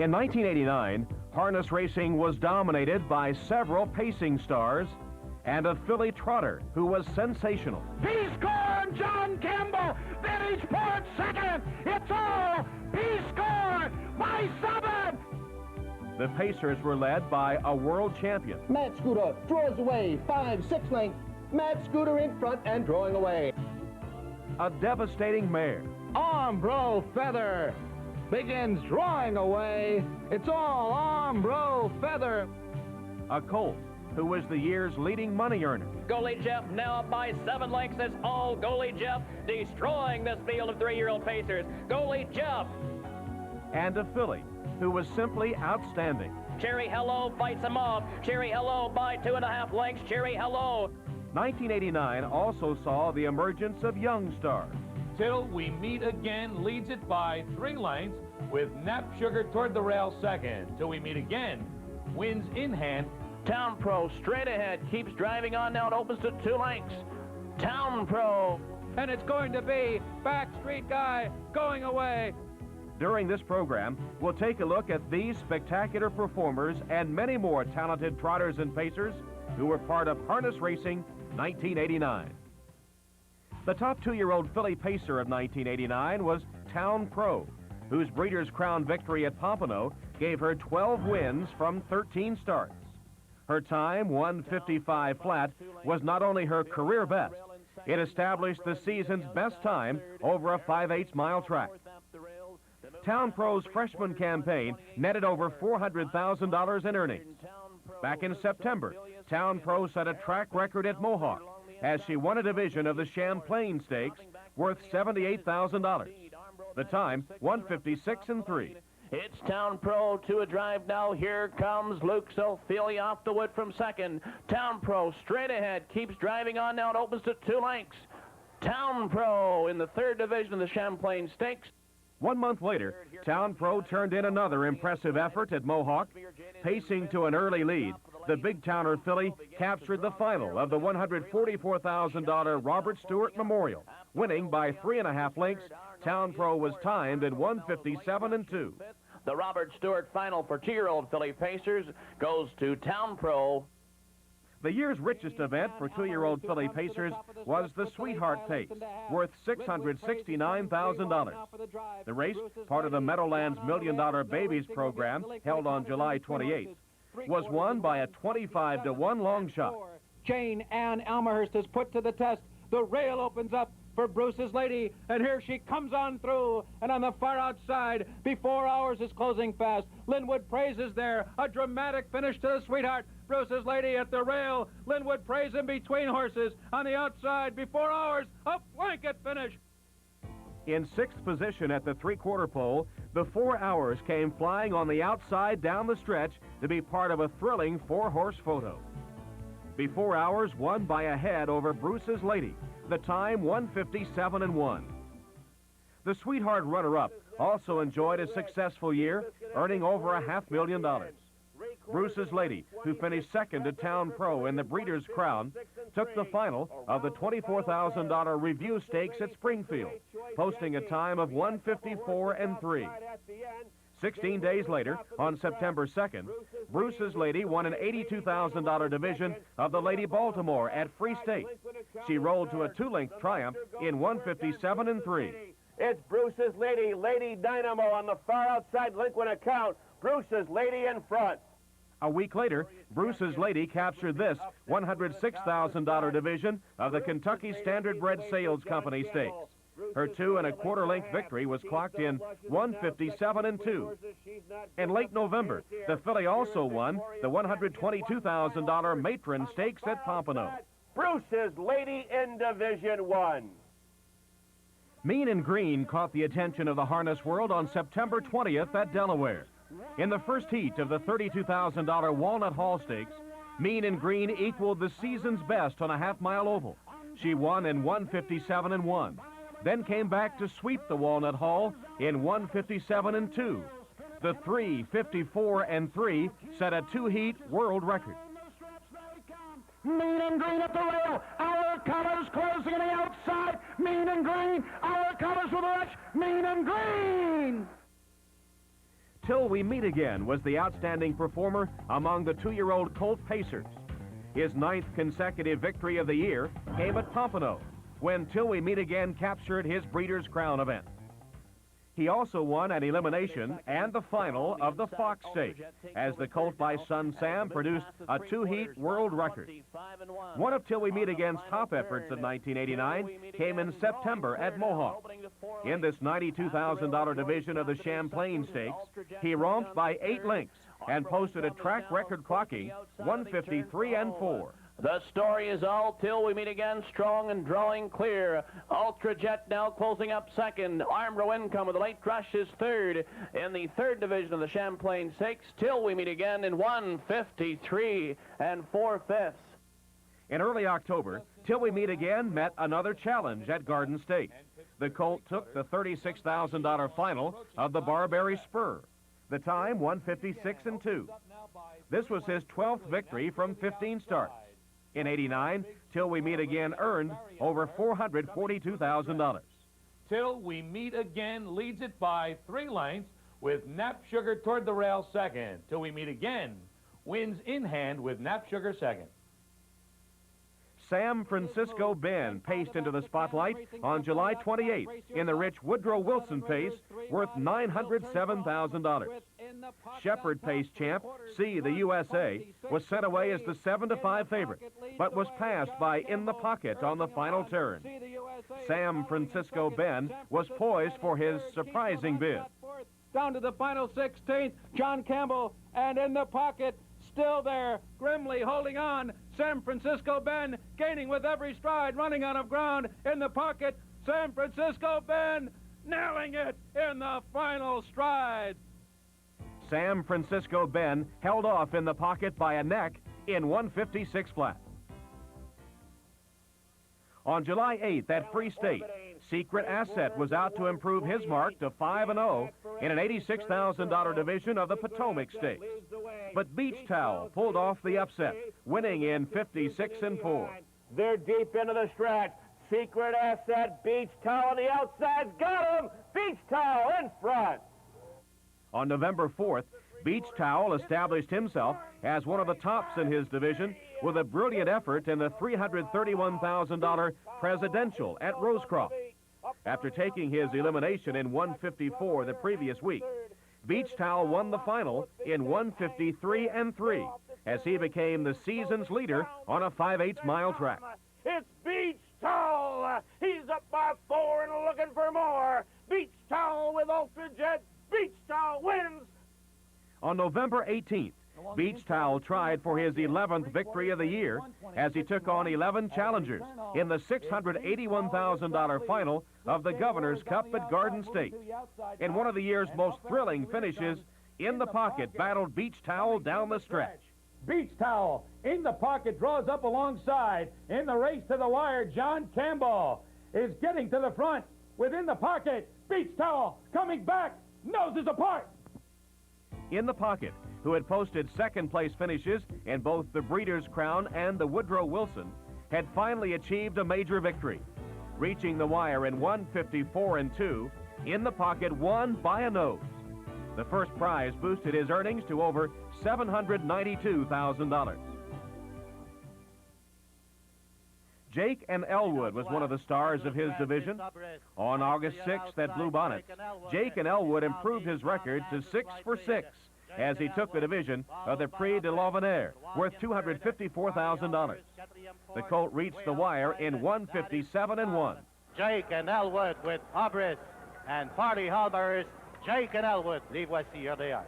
In 1989, harness racing was dominated by several pacing stars and a Filly Trotter who was sensational. P-score, John Campbell, Vintage Port second. It's all P-score by 7. The Pacers were led by a world champion. Matt Scooter draws away 5-6 lengths. Matt Scooter in front and drawing away. A devastating mare. Armbro Feather begins drawing away. It's all Armbro Feather. A Colt who was the year's leading money earner. Goalie Jeff now up by 7 lengths. It's all Goalie Jeff destroying this field of 3-year-old Pacers. Goalie Jeff. And a filly who was simply outstanding. Cheery Hello fights him off. Cheery Hello by 2.5 lengths. Cheery Hello. 1989 also saw the emergence of young stars. Till We Meet Again leads it by 3 lengths with Nap Sugar toward the rail second. Till We Meet Again wins in hand. Town Pro straight ahead, keeps driving on now. It opens to 2 lengths. Town Pro. And it's going to be Backstreet Guy going away. During this program, we'll take a look at these spectacular performers and many more talented trotters and pacers who were part of Harness Racing 1989. The top 2-year-old filly pacer of 1989 was Town Pro, whose Breeders' Crown victory at Pompano gave her 12 wins from 13 starts. Her time, 1:55 flat, was not only her career best, it established the season's best time over a 5/8 mile track. Town Pro's freshman campaign netted over $400,000 in earnings. Back in September, Town Pro set a track record at Mohawk as she won a division of the Champlain Stakes worth $78,000. The time, 1:56 3. It's Town Pro to a drive now. Here comes Luke Ophelia off the wood from second. Town Pro straight ahead, keeps driving on now. It opens to 2 lengths. Town Pro in the 3rd division of the Champlain Stakes. 1 month later, Town Pro turned in another impressive effort at Mohawk. Pacing to an early lead, the Big Towner filly captured the final of the $144,000 Robert Stewart Memorial. Winning by 3.5 lengths, Town Pro was timed at 1:57 2. The Robert Stewart final for 2-year-old filly pacers goes to Town Pro. The year's richest event for 2-year-old filly pacers was the Sweetheart Pace, worth $669,000. The race, part of the Meadowlands $1 Million Babies program held on July 28th, was won by a 25-1 long shot. Jane Ann Elmhurst is put to the test. The rail opens up for Bruce's Lady, and here she comes on through, and on the far outside, before hours is closing fast. Linwood Praise is there, a dramatic finish to the Sweetheart. Bruce's Lady at the rail, Linwood Praise in between horses. On the outside, before hours, a blanket finish. In 6th position at the 3/4 pole, the 4 Hours came flying on the outside down the stretch to be part of a thrilling 4-horse photo. Before Hours won by a head over Bruce's Lady. The time, 1:57 1. The Sweetheart runner-up also enjoyed a successful year, earning over $500,000. Bruce's Lady, who finished second to Town Pro in the Breeders' Crown, took the final of the $24,000 Review Stakes at Springfield, posting a time of 1:54 3. 16 days later, on September 2nd, Bruce's Lady won an $82,000 division of the Lady Baltimore at Free State. She rolled to a 2-length triumph in 1:57 3. It's Bruce's Lady, Lady Dynamo on the far outside Lincoln account. Bruce's Lady in front. A week later, Bruce's Lady captured this $106,000 division of the Kentucky Standardbred Sales Company Stakes. Her 2¼ length victory was clocked in 1:57 2. In late November, the filly also won the $122,000 Matron Stakes at Pompano. Bruce's Lady in Division 1. Mean and Green caught the attention of the harness world on September 20th at Delaware. In the first heat of the $32,000 Walnut Hall Stakes, Mean and Green equaled the season's best on a half-mile oval. She won in 1:57 1. Then came back to sweep the Walnut Hall in 1:57 2. The 3:54 3 set a 2-heat world record. Mean and Green at the rail. Our colors closing on the outside. Mean and Green. Our colors with the rush. Mean and Green. Till We Meet Again was the outstanding performer among the 2-year-old Colt Pacers. His 9th consecutive victory of the year came at Pompano, when Till We Meet Again captured his Breeders' Crown event. He also won an elimination and the final of the Fox Stakes, as the colt by Son Sam produced a 2-heat world record. One of Till We Meet Again's top efforts of 1989 came in September at Mohawk. In this $92,000 division of the Champlain Stakes, he romped by 8 lengths and posted a track record clocking 153-4. The story is all Till We Meet Again, strong and drawing clear. Ultra Jet now closing up second. Armbro Income with a late rush is third. In the 3rd division of the Champlain Stakes, Till We Meet Again in 153 4/5. In early October, Till We Meet Again met another challenge at Garden State. The colt took the $36,000 final of the Barberry Spur. The time, 156-2. This was his 12th victory from 15 starts. In '89, Till We Meet Again earned over $442,000. Till We Meet Again leads it by 3 lengths with Nap Sugar toward the rail second. Till We Meet Again wins in hand with Nap Sugar second. San Francisco Ben paced into the spotlight on July 28th in the rich Woodrow Wilson pace worth $907,000. Shepherd pace champ C, the USA, was sent away as the 7-5 favorite, but was passed by In the Pocket on the final turn. San Francisco Ben was poised for his surprising bid. Down to the final 16th, John Campbell, and In the Pocket, still there, grimly holding on. San Francisco Ben gaining with every stride, running out of ground. In the Pocket, San Francisco Ben nailing it in the final stride. San Francisco Ben held off In the Pocket by a neck in 156 flat. On July 8th at Free State, Secret Asset was out to improve his mark to 5-0 in an $86,000 division of the Potomac Stakes. But Beach Towel pulled off the upset, winning in 56-4. They're deep into the stretch. Secret Asset, Beach Towel on the outside, got him! Beach Towel in front. On November 4th, Beach Towel established himself as one of the tops in his division with a brilliant effort in the $331,000 Presidential at Rosecroft. After taking his elimination in 154 the previous week, Beach Towel won the final in 153-3 as he became the season's leader on a 5/8 mile track. It's Beach Towel. He's up by 4 and looking for more. Beach Towel with Ultra Jet. Beach Towel wins. On November 18th, Beach Towel tried for his 11th victory of the year as he took on 11 challengers in the $681,000 final of the Governor's Cup at Garden State. In one of the year's most thrilling finishes, In the Pocket battled Beach Towel down the stretch. Beach Towel, In the Pocket, draws up alongside. In the race to the wire, John Campbell is getting to the front. Within the Pocket, Beach Towel coming back, noses apart. In the Pocket, who had posted second-place finishes in both the Breeders' Crown and the Woodrow Wilson, had finally achieved a major victory. Reaching the wire in 154-2, In the Pocket won by a nose. The first prize boosted his earnings to over $792,000. Jake and Elwood was one of the stars of his division. On August 6th at Blue Bonnets, Jake and Elwood improved his record to 6-for-6 as he took the division of the Prix de l'Avenir, worth $254,000. The colt reached the wire in 157-1. Jake and Elwood with Abris and Party Halbers. Jake and Elwood, leave Westy, here they are.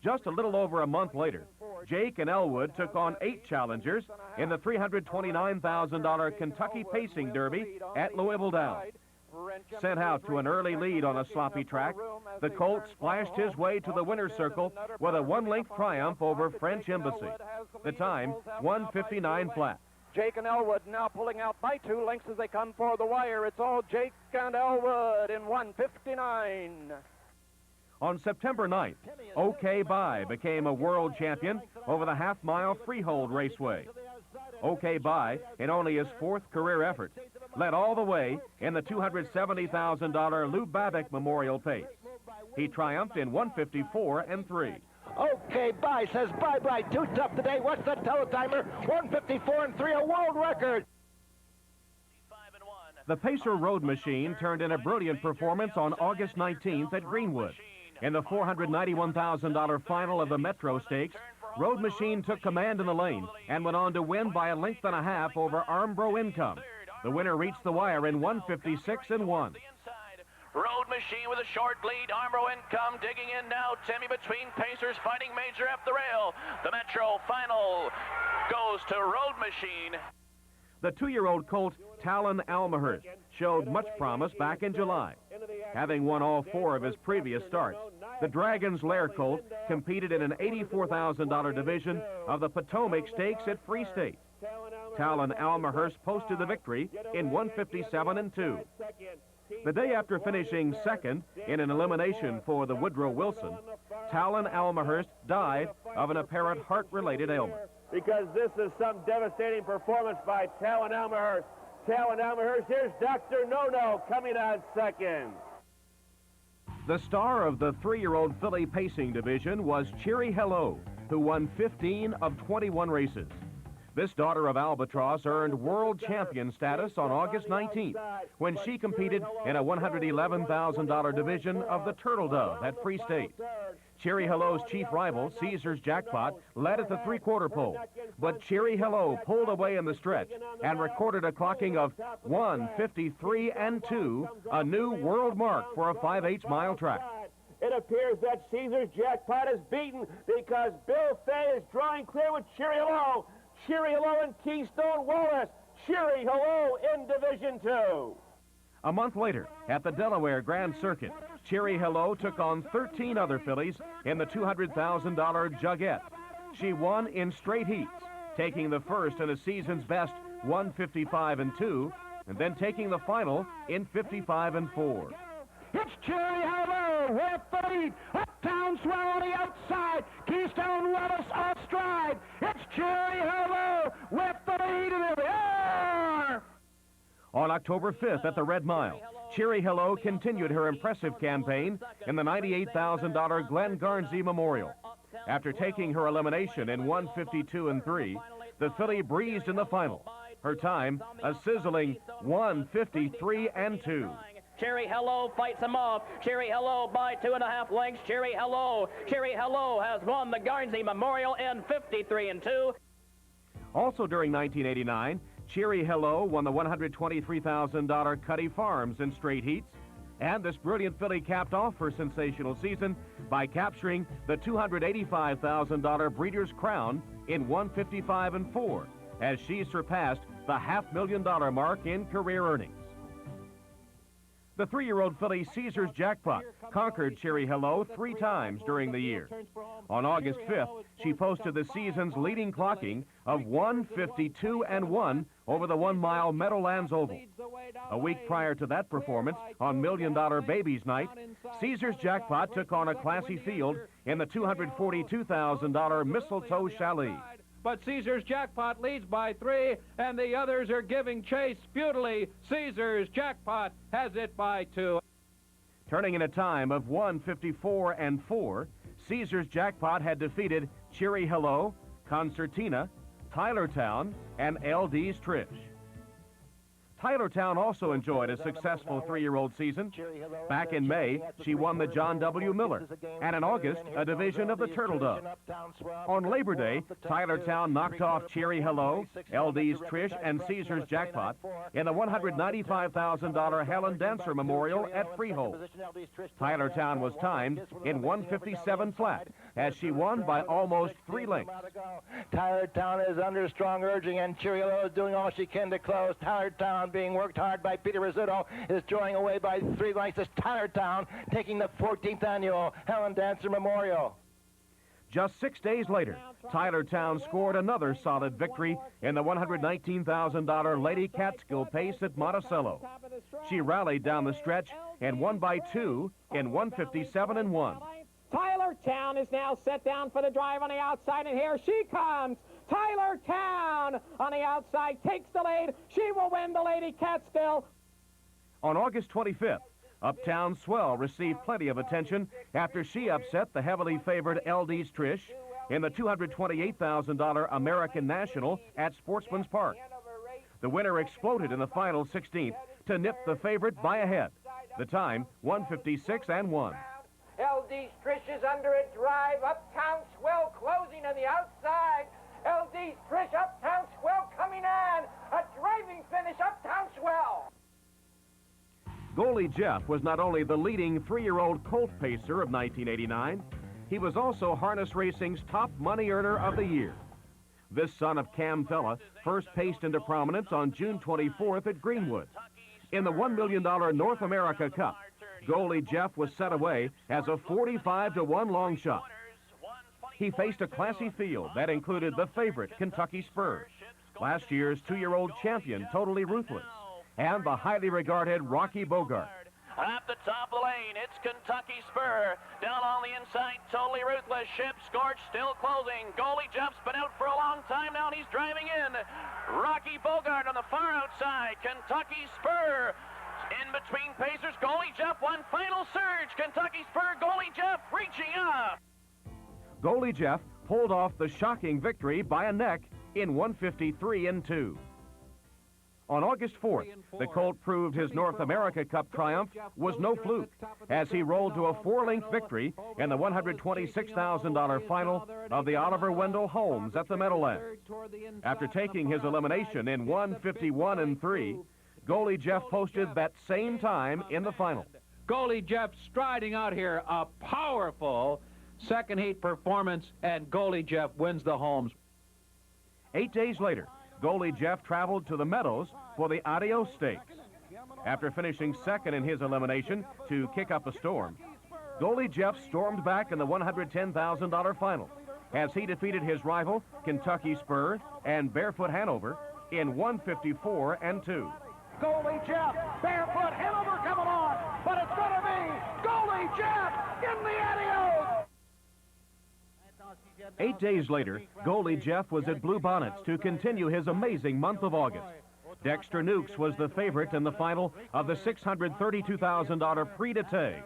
Just a little over a month later, Jake and Elwood took on 8 challengers in the $329,000 Kentucky Pacing Derby at Louisville Downs. Sent out to an early lead on a sloppy track, the colt splashed his way to the winner's circle with a 1-length triumph over French Embassy. The time, 159 flat. Jake and Elwood now pulling out by 2 lengths as they come for the wire. It's all Jake and Elwood in 159. On September 9th, OK Bye became a world champion over the half-mile Freehold Raceway. OK Bye, in only his 4th career effort, led all the way in the $270,000 Lou Babbitt Memorial pace. He triumphed in 154 and 3. Okay, bye says bye-bye. Too tough today. What's the teletimer? 154 and 3, a world record. The Pacer Road Machine turned in a brilliant performance on August 19th at Greenwood. In the $491,000 final of the Metro Stakes, Road Machine took command in the lane and went on to win by a length and a half over Armbro Income. The winner reached the wire in 156 and 1. Road Machine with a short lead. Armbro Income digging in now. Timmy between Pacers fighting Major F the rail. The Metro final goes to Road Machine. The 2-year-old colt, Talon Almahurst, showed much promise back in July. Having won all 4 of his previous starts, the Dragon's Lair colt competed in an $84,000 division of the Potomac Stakes at Free State. Talon Almahurst posted the victory in 157 and 2. The day after finishing second in an elimination for the Woodrow Wilson, Talon Almahurst died of an apparent heart-related ailment. Because this is some devastating performance by Talon Almahurst. Talon Almahurst, here's Dr. No-No coming on second. The star of the 3-year-old filly pacing division was Cheery Hello, who won 15 of 21 races. This daughter of Albatross earned world champion status on August 19th when she competed in a $111,000 division of the Turtle Dove at Free State. Cheery Hello's chief rival, Caesar's Jackpot, led at the 3/4 pole, but Cheery Hello pulled away in the stretch and recorded a clocking of 153 and 2, a new world mark for a 5/8 mile track. It appears that Caesar's Jackpot is beaten because Bill Fay is drawing clear with Cheery Hello. Cheery Hello and Keystone Wallace. Cheery Hello in Division 2. A month later, at the Delaware Grand Circuit, Cheery Hello took on 13 other fillies in the $200,000 Jugette. She won in straight heats, taking the first in a season's best 155 and 2, and then taking the final in 55 and 4. It's Cheery Hello with the lead. Uptown Swell on the outside. Keystone Wallace off stride. It's Cheery Hello with the lead in the air. On October 5th at the Red Mile, Cheery Hello continued her impressive campaign in the $98,000 Glen Garnsey Memorial. After taking her elimination in 152 and 3, the filly breezed in the final. Her time, a sizzling 153 and 2. Cheery Hello fights him off. Cheery Hello by 2.5 lengths. Cheery Hello. Cheery Hello has won the Garnsey Memorial in 53 and 2. Also during 1989, Cheery Hello won the $123,000 Cuddy Farms in straight heats, and this brilliant filly capped off her sensational season by capturing the $285,000 Breeders' Crown in 155 and 4, as she surpassed the $500,000 mark in career earnings. The 3-year-old filly Caesar's Jackpot conquered Cheery Hello 3 times during the year. On August 5th, she posted the season's leading clocking of 152 and 1 over the 1-mile Meadowlands Oval. A week prior to that performance, on $1 Million Babies Night, Caesar's Jackpot took on a classy field in the $242,000 Mistletoe Chalet. But Caesar's Jackpot leads by 3, and the others are giving chase futilely. Caesar's Jackpot has it by 2. Turning in a time of 154 and 4, Caesar's Jackpot had defeated Cheery Hello, Concertina, Tylertown, and LD's Trish. Tylertown also enjoyed a successful 3-year-old season. Back in May, she won the John W. Miller, and in August, a division of the Turtle Dove. On Labor Day, Tylertown knocked off Cheery Hello, LD's Trish, and Caesar's Jackpot in the $195,000 Helen Dancer Memorial at Freehold. Tylertown was timed in 157 flat, as she won by almost 3 lengths. Tylertown is under strong urging, and Cheery Hello is doing all she can to close. Tylertown, being worked hard by Peter Rizzuto, is drawing away by 3 lengths as Tylertown taking the 14th annual Helen Dancer Memorial. Just 6 days later, Tylertown scored another solid victory in the $119,000 Lady Catskill Pace at Monticello. She rallied down the stretch and won by 2 in 157 and 1. Tylertown is now set down for the drive on the outside, and here she comes. Tylertown on the outside takes the lead. She will win the Lady Catskill. On August 25th, Uptown Swell received plenty of attention after she upset the heavily favored LD's Trish in the $228,000 American National at Sportsman's Park. The winner exploded in the final 16th to nip the favorite by a head. The time, 1:56.1. LD's Trish is under a drive. Uptown Swell closing on the outside. LD's Trish, Uptown Swell coming on. A driving finish, Uptown Swell. Goalie Jeff was not only the leading 3-year-old Colt pacer of 1989, he was also harness racing's top money earner of the year. This son of Cam Fella first paced into prominence on June 24th at Greenwood. In the $1 million North America Cup, Goalie Jeff was set away as a 45-1 long shot. He faced a classy field that included the favorite Kentucky Spur, last year's 2-year-old champion Totally Ruthless, and the highly regarded Rocky Bogart. At the top of the lane, it's Kentucky Spur. Down on the inside, Totally Ruthless. Ship Scorch still closing. Goalie Jeff's been out for a long time now, and he's driving in. Rocky Bogart on the far outside. Kentucky Spur in between pacers. Goalie Jeff, one final surge. Kentucky Spur, Goalie Jeff reaching up. Goalie Jeff pulled off the shocking victory by a neck in 1:53.2. On August 4th, the Colt proved his North America Cup triumph was no fluke as he rolled to a 4-length victory in the $126,000 final of the Oliver Wendell Holmes at the Meadowlands. After taking his elimination in 1:51.3, Goalie Jeff posted that same time in the final. Goalie Jeff striding out here, a powerful second heat performance, and Goalie Jeff wins the Holmes. 8 days later, Goalie Jeff traveled to the Meadows for the Adios Stakes. After finishing second in his elimination to kick up a storm, Goalie Jeff stormed back in the $110,000 final as he defeated his rival, Kentucky Spur and Barefoot Hanover, in 1:54.2. Goalie Jeff, Barefoot Hanover coming on, but it's going to be Goalie Jeff in the Adios! 8 days later, Goalie Jeff was at Blue Bonnets to continue his amazing month of August. Dexter Nukes was the favorite in the final of the $632,000 Prix d'Été.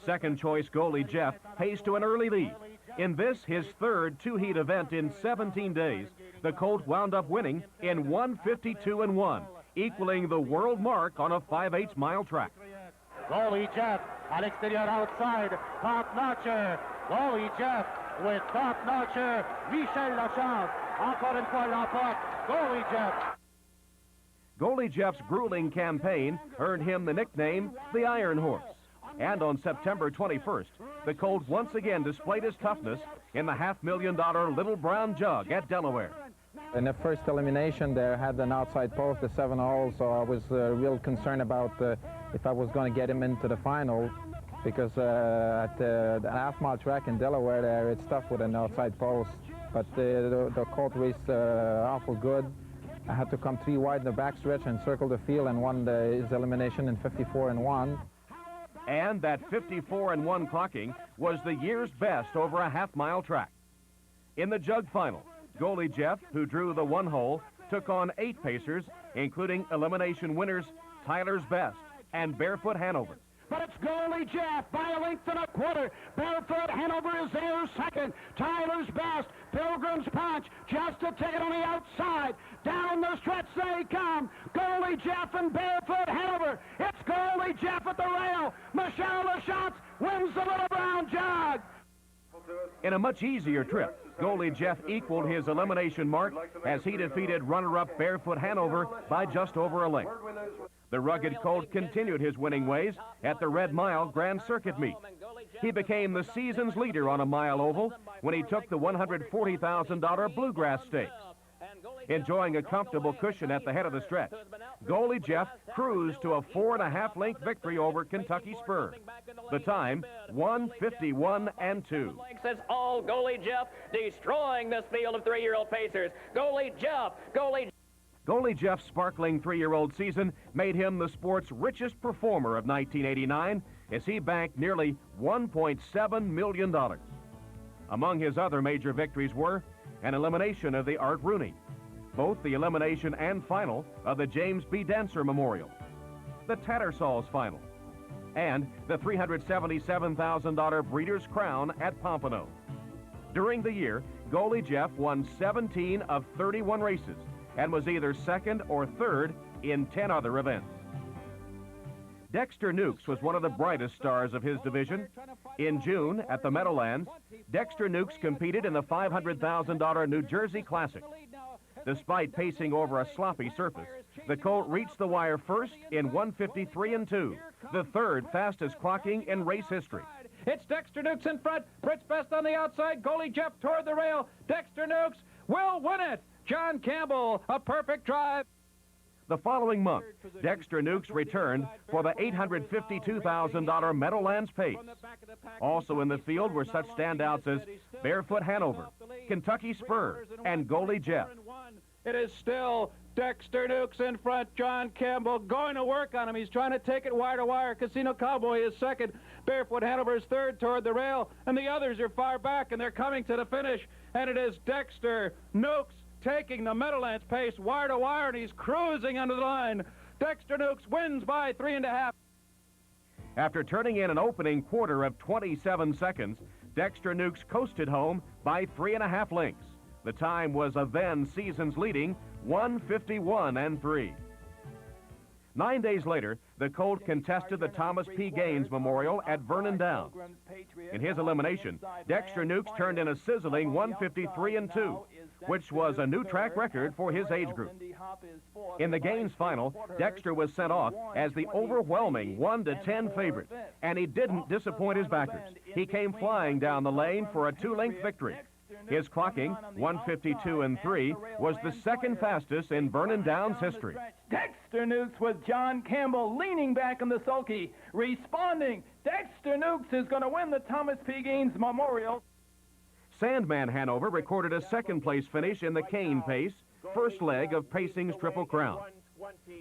Second choice Goalie Jeff paced to an early lead. In this, his third two-heat event in 17 days, the Colt wound up winning in 1:52.1, equaling the world mark on a 5/8 mile track. Goalie Jeff à l'extérieur outside, top-notcher. Goalie Jeff with top-notcher Michel Lachance. Encore une fois l'emporte. Goalie Jeff. Goalie Jeff's grueling campaign earned him the nickname the Iron Horse. And on September 21st, the Colt once again displayed his toughness in the $500,000 Little Brown Jug at Delaware. In the first elimination there, had an outside post, the 7-hole, so I was real concerned about if I was going to get him into the final, because at the half-mile track in Delaware there, it's tough with an outside post. But the Colt raced awful good. I had to come 3 wide in the backstretch and circle the field and won his elimination in 54.1. And that 54.1 clocking was the year's best over a half-mile track. In the Jug final, Goalie Jeff, who drew the 1 hole, took on 8 pacers, including elimination winners Tyler's Best and Barefoot Hanover. But it's Goalie Jeff by a length and a quarter. Barefoot Hanover is there second. Tyler's Best, Pilgrim's Punch, just a ticket on the outside. Down the stretch they come. Goalie Jeff and Barefoot Hanover. It's Goalie Jeff at the rail. Michel Lachance wins the Little Brown Jug. In a much easier trip, Goalie Jeff equaled his elimination mark as he defeated runner-up Barefoot Hanover by just over a length. The rugged Colt continued his winning ways at the Red Mile Grand Circuit meet. He became the season's leader on a mile oval when he took the $140,000 Bluegrass Stakes. Enjoying a comfortable cushion at the head of the stretch, Goalie Jeff cruised to a 4.5-length victory over Kentucky Spur. The time, 1:51.2. Says all Goalie Jeff destroying this field of 3-year-old pacers. Goalie Jeff, Goalie Jeff's sparkling 3-year-old season made him the sport's richest performer of 1989 as he banked nearly $1.7 million. Among his other major victories were an elimination of the Art Rooney, both the elimination and final of the James B. Dancer Memorial, the Tattersalls final, and the $377,000 Breeders' Crown at Pompano. During the year, Goalie Jeff won 17 of 31 races and was either second or third in 10 other events. Dexter Nukes was one of the brightest stars of his division. In June at the Meadowlands, Dexter Nukes competed in the $500,000 New Jersey Classic. Despite pacing over a sloppy surface, the Colt reached the wire first in 1:53.2, the third fastest clocking in race history. It's Dexter Nukes in front. Fritz Best on the outside. Goalie Jeff toward the rail. Dexter Nukes will win it. John Campbell, a perfect drive. The following month, Dexter Nukes returned for the $852,000 Meadowlands Pace. Also in the field were such standouts as Barefoot Hanover, Kentucky Spur, and Goalie Jeff. It is still Dexter Nukes in front. John Campbell going to work on him. He's trying to take it wire to wire. Casino Cowboy is second. Barefoot Hanover is third toward the rail. And the others are far back, and they're coming to the finish. And it is Dexter Nukes taking the Meadowlands Pace wire to wire, and he's cruising under the line. Dexter Nukes wins by 3.5. After turning in an opening quarter of 27 seconds, Dexter Nukes coasted home by 3.5 lengths. The time was a then season's leading 1:51.3. 9 days later, the Colt contested the Thomas P. Gaines Memorial at Vernon Downs. In his elimination, Dexter Nukes turned in a sizzling 1:53.2, which was a new track record for his age group. In the Gaines final, Dexter was sent off as the overwhelming 1-10 favorite, and he didn't disappoint his backers. He came flying down the lane for a 2-length victory. His clocking, 1:52.3, was the second fastest in Vernon Downs history. Dexter Nukes with John Campbell leaning back in the sulky, responding. Dexter Nukes is going to win the Thomas P. Gaines Memorial. Sandman Hanover recorded a second-place finish in the Cane Pace, first leg of Pacing's Triple Crown.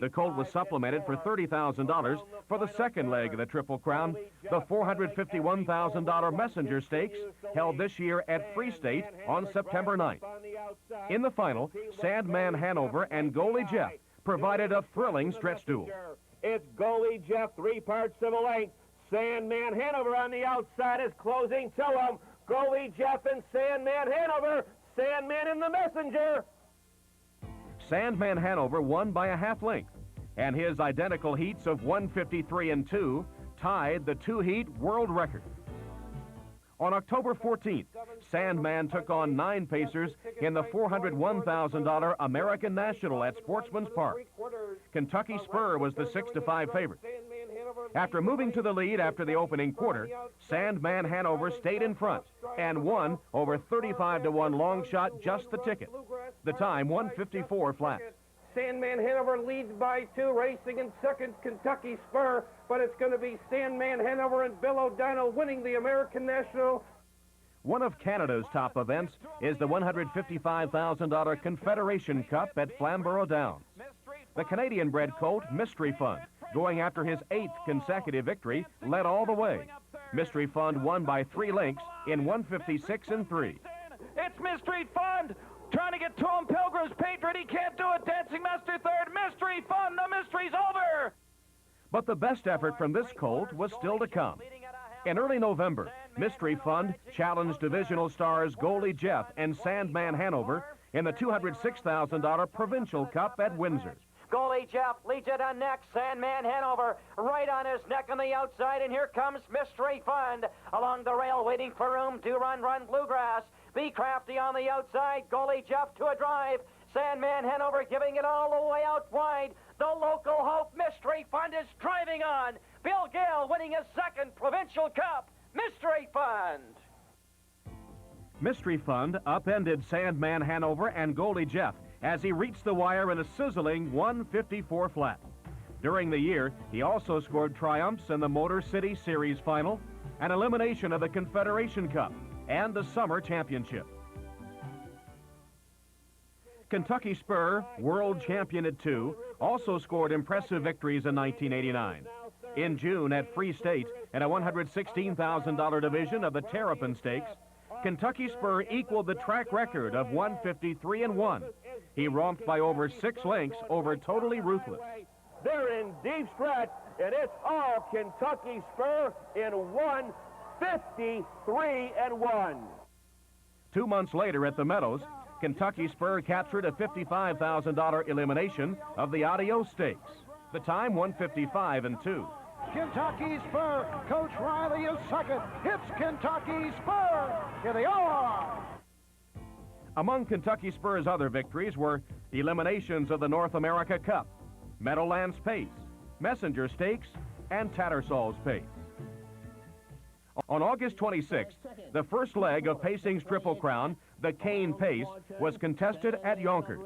The Colt was supplemented for $30,000 for the second leg of the Triple Crown, the $451,000 Messenger Stakes, held this year at Free State on September 9th. In the final, Sandman Hanover and Goalie Jeff provided a thrilling stretch duel. It's Goalie Jeff, 3 parts of a length. Sandman Hanover on the outside is closing to him. Goalie Jeff and Sandman Hanover. Sandman in the Messenger. Sandman Hanover won by a half length, and his identical heats of 1:53.2 tied the 2-heat world record. On October 14th, Sandman took on 9 pacers in the $401,000 American National at Sportsman's Park. Kentucky Spur was the 6-5 favorite. After moving to the lead after the opening quarter, Sandman Hanover stayed in front and won over 35-1 long shot, just the ticket. The time, 1:54 flat. Sandman Hanover leads by 2, racing in second, Kentucky Spur, but it's going to be Sandman Hanover and Bill O'Donnell winning the American National. One of Canada's top events is the $155,000 Confederation Cup at Flamborough Downs. The Canadian-bred Colt, Mystery Fund, going after his 8th consecutive victory, led all the way. Mystery Fund won by 3 lengths in 1:56.3. It's Mystery Fund trying to get to him. Pilgrim's Patriot, he can't do it. Dancing Master third. Mystery Fund, the mystery's over. But the best effort from this Colt was still to come. In early November, Mystery Fund challenged divisional stars Goalie Jeff and Sandman Hanover in the $206,000 Provincial Cup at Windsor. Goalie Jeff leads it on next. Sandman Hanover right on his neck on the outside, and here comes Mystery Fund along the rail waiting for room to run Bluegrass. Be Crafty on the outside. Goalie Jeff to a drive. Sandman Hanover giving it all the way out wide. The local hope, Mystery Fund, is driving on. Bill Gale winning his 2nd Provincial Cup. Mystery Fund. Mystery Fund upended Sandman Hanover and Goalie Jeff as he reached the wire in a sizzling 1:54 flat. During the year, he also scored triumphs in the Motor City Series Final, an elimination of the Confederation Cup, and the Summer Championship. Kentucky Spur, world champion at 2, also scored impressive victories in 1989. In June at Free State, in a $116,000 division of the Terrapin Stakes, Kentucky Spur equaled the track record of 1:53.1. He romped by over 6 lengths over Totally Ruthless. They're in deep stretch, and it's all Kentucky Spur in 1:53-1. 2 months later at the Meadows, Kentucky Spur captured a $55,000 elimination of the Adios Stakes. The time, 1:55-2. Kentucky Spur. Coach Riley is second. It's Kentucky Spur. Here they are. Among Kentucky Spur's other victories were eliminations of the North America Cup, Meadowlands Pace, Messenger Stakes, and Tattersall's Pace. On August 26th, the first leg of Pacing's Triple Crown, the Cane Pace, was contested at Yonkers.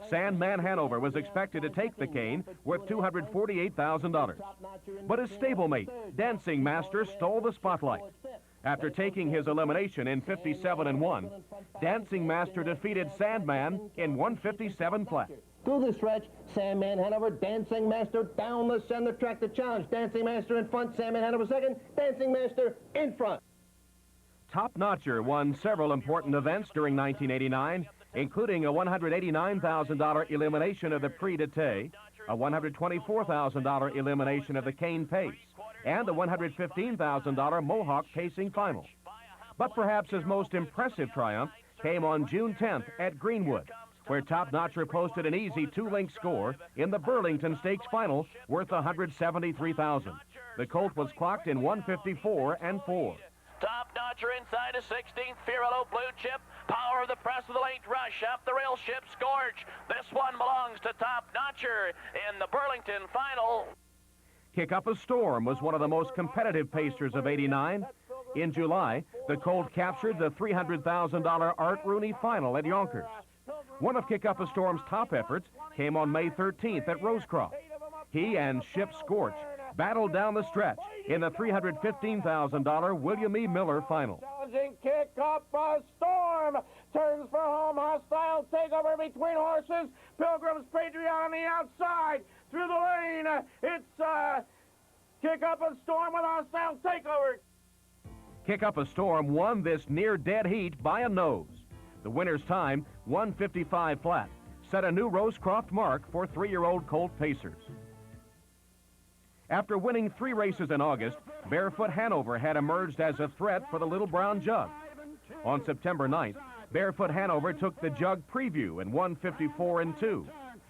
Sandman Hanover was expected to take the cane worth $248,000. But his stablemate, Dancing Master, stole the spotlight. After taking his elimination in 57-1, Dancing Master defeated Sandman in 1:57 flat. Through the stretch, Sandman Hanover, Dancing Master down the center track to challenge. Dancing Master in front, Sandman Hanover second, Dancing Master in front. Top Notcher won several important events during 1989, including a $189,000 elimination of the Prix d'Été, a $124,000 elimination of the Cane Pace, and the $115,000 Mohawk Pacing Final. But perhaps his most impressive triumph came on June 10th at Greenwood, where Top Notcher posted an easy 2-length score in the Burlington Stakes Final worth $173,000. The Colt was clocked in 1:54-4. Top Notcher inside a 16th, Cheery Hello Blue Chip. Power of the press of the late rush up the rail ship Scorch. This one belongs to Top Notcher in the Burlington Final. Kick Up a Storm was one of the most competitive pacers of '89. In July, the Colt captured the $300,000 Art Rooney Final at Yonkers. One of Kick Up a Storm's top efforts came on May 13th at Rosecroft. He and Ship Scorch battled down the stretch in the $315,000 William E. Miller Final. Challenging Kick Up a Storm. Turns for home. Hostile takeover between horses. Pilgrim's Patriot on the outside. Through the lane. It's Kick Up a Storm with hostile takeover. Kick Up a Storm won this near-dead heat by a nose. The winner's time, 1:55 flat, set a new Rosecroft mark for 3-year-old Colt pacers. After winning 3 races in August, Barefoot Hanover had emerged as a threat for the Little Brown Jug. On September 9th, Barefoot Hanover took the Jug Preview in 1:54-2.